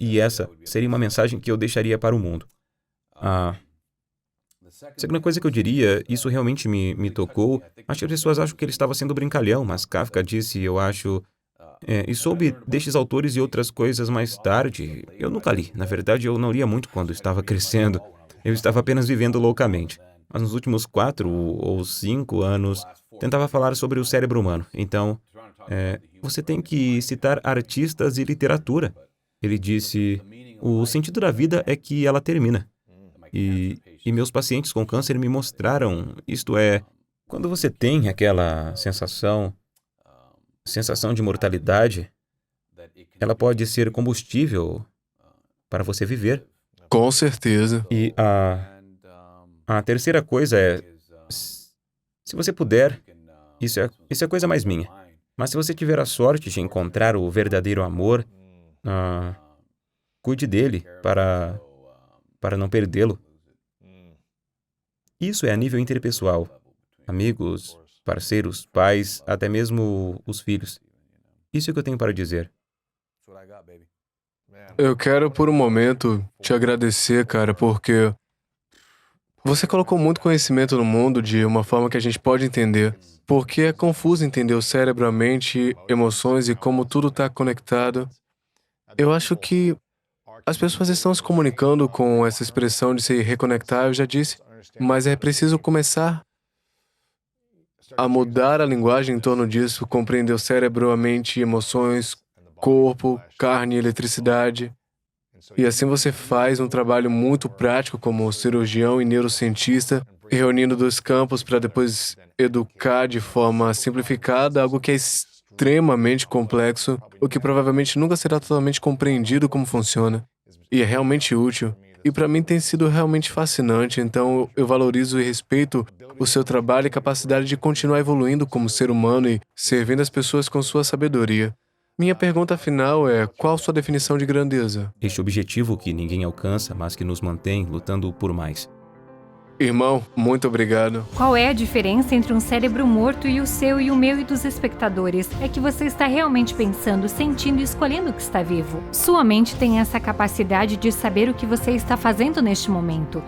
E essa seria uma mensagem que eu deixaria para o mundo. A segunda coisa que eu diria, isso realmente me tocou. Acho que as pessoas acham que ele estava sendo brincalhão, mas Kafka disse, eu acho... e soube destes autores e outras coisas mais tarde. Eu nunca li. Na verdade, eu não lia muito quando estava crescendo. Eu estava apenas vivendo loucamente. Mas nos últimos 4 ou 5 anos, tentava falar sobre o cérebro humano. Então, você tem que citar artistas e literatura. Ele disse, o sentido da vida é que ela termina. E meus pacientes com câncer me mostraram, isto é, quando você tem aquela sensação de mortalidade, ela pode ser combustível para você viver. Com certeza. E a terceira coisa é, se você puder, isso é a coisa mais minha, mas se você tiver a sorte de encontrar o verdadeiro amor, cuide dele para não perdê-lo. Isso é a nível interpessoal. Amigos, parceiros, pais, até mesmo os filhos. Isso é o que eu tenho para dizer. Eu quero, por um momento, te agradecer, cara, porque você colocou muito conhecimento no mundo de uma forma que a gente pode entender. Porque é confuso entender o cérebro, a mente, emoções e como tudo está conectado. Eu acho que as pessoas estão se comunicando com essa expressão de se reconectar, eu já disse, mas é preciso começar a mudar a linguagem em torno disso, compreender o cérebro, a mente, emoções, corpo, carne, eletricidade. E assim você faz um trabalho muito prático como cirurgião e neurocientista, reunindo dois campos para depois educar de forma simplificada algo que é extremamente complexo, o que provavelmente nunca será totalmente compreendido como funciona. E é realmente útil. E para mim tem sido realmente fascinante, então eu valorizo e respeito o seu trabalho e capacidade de continuar evoluindo como ser humano e servindo as pessoas com sua sabedoria. Minha pergunta final é, qual sua definição de grandeza? Este objetivo que ninguém alcança, mas que nos mantém lutando por mais. Irmão, muito obrigado. Qual é a diferença entre um cérebro morto e o seu e o meu e dos espectadores? É que você está realmente pensando, sentindo e escolhendo o que está vivo. Sua mente tem essa capacidade de saber o que você está fazendo neste momento.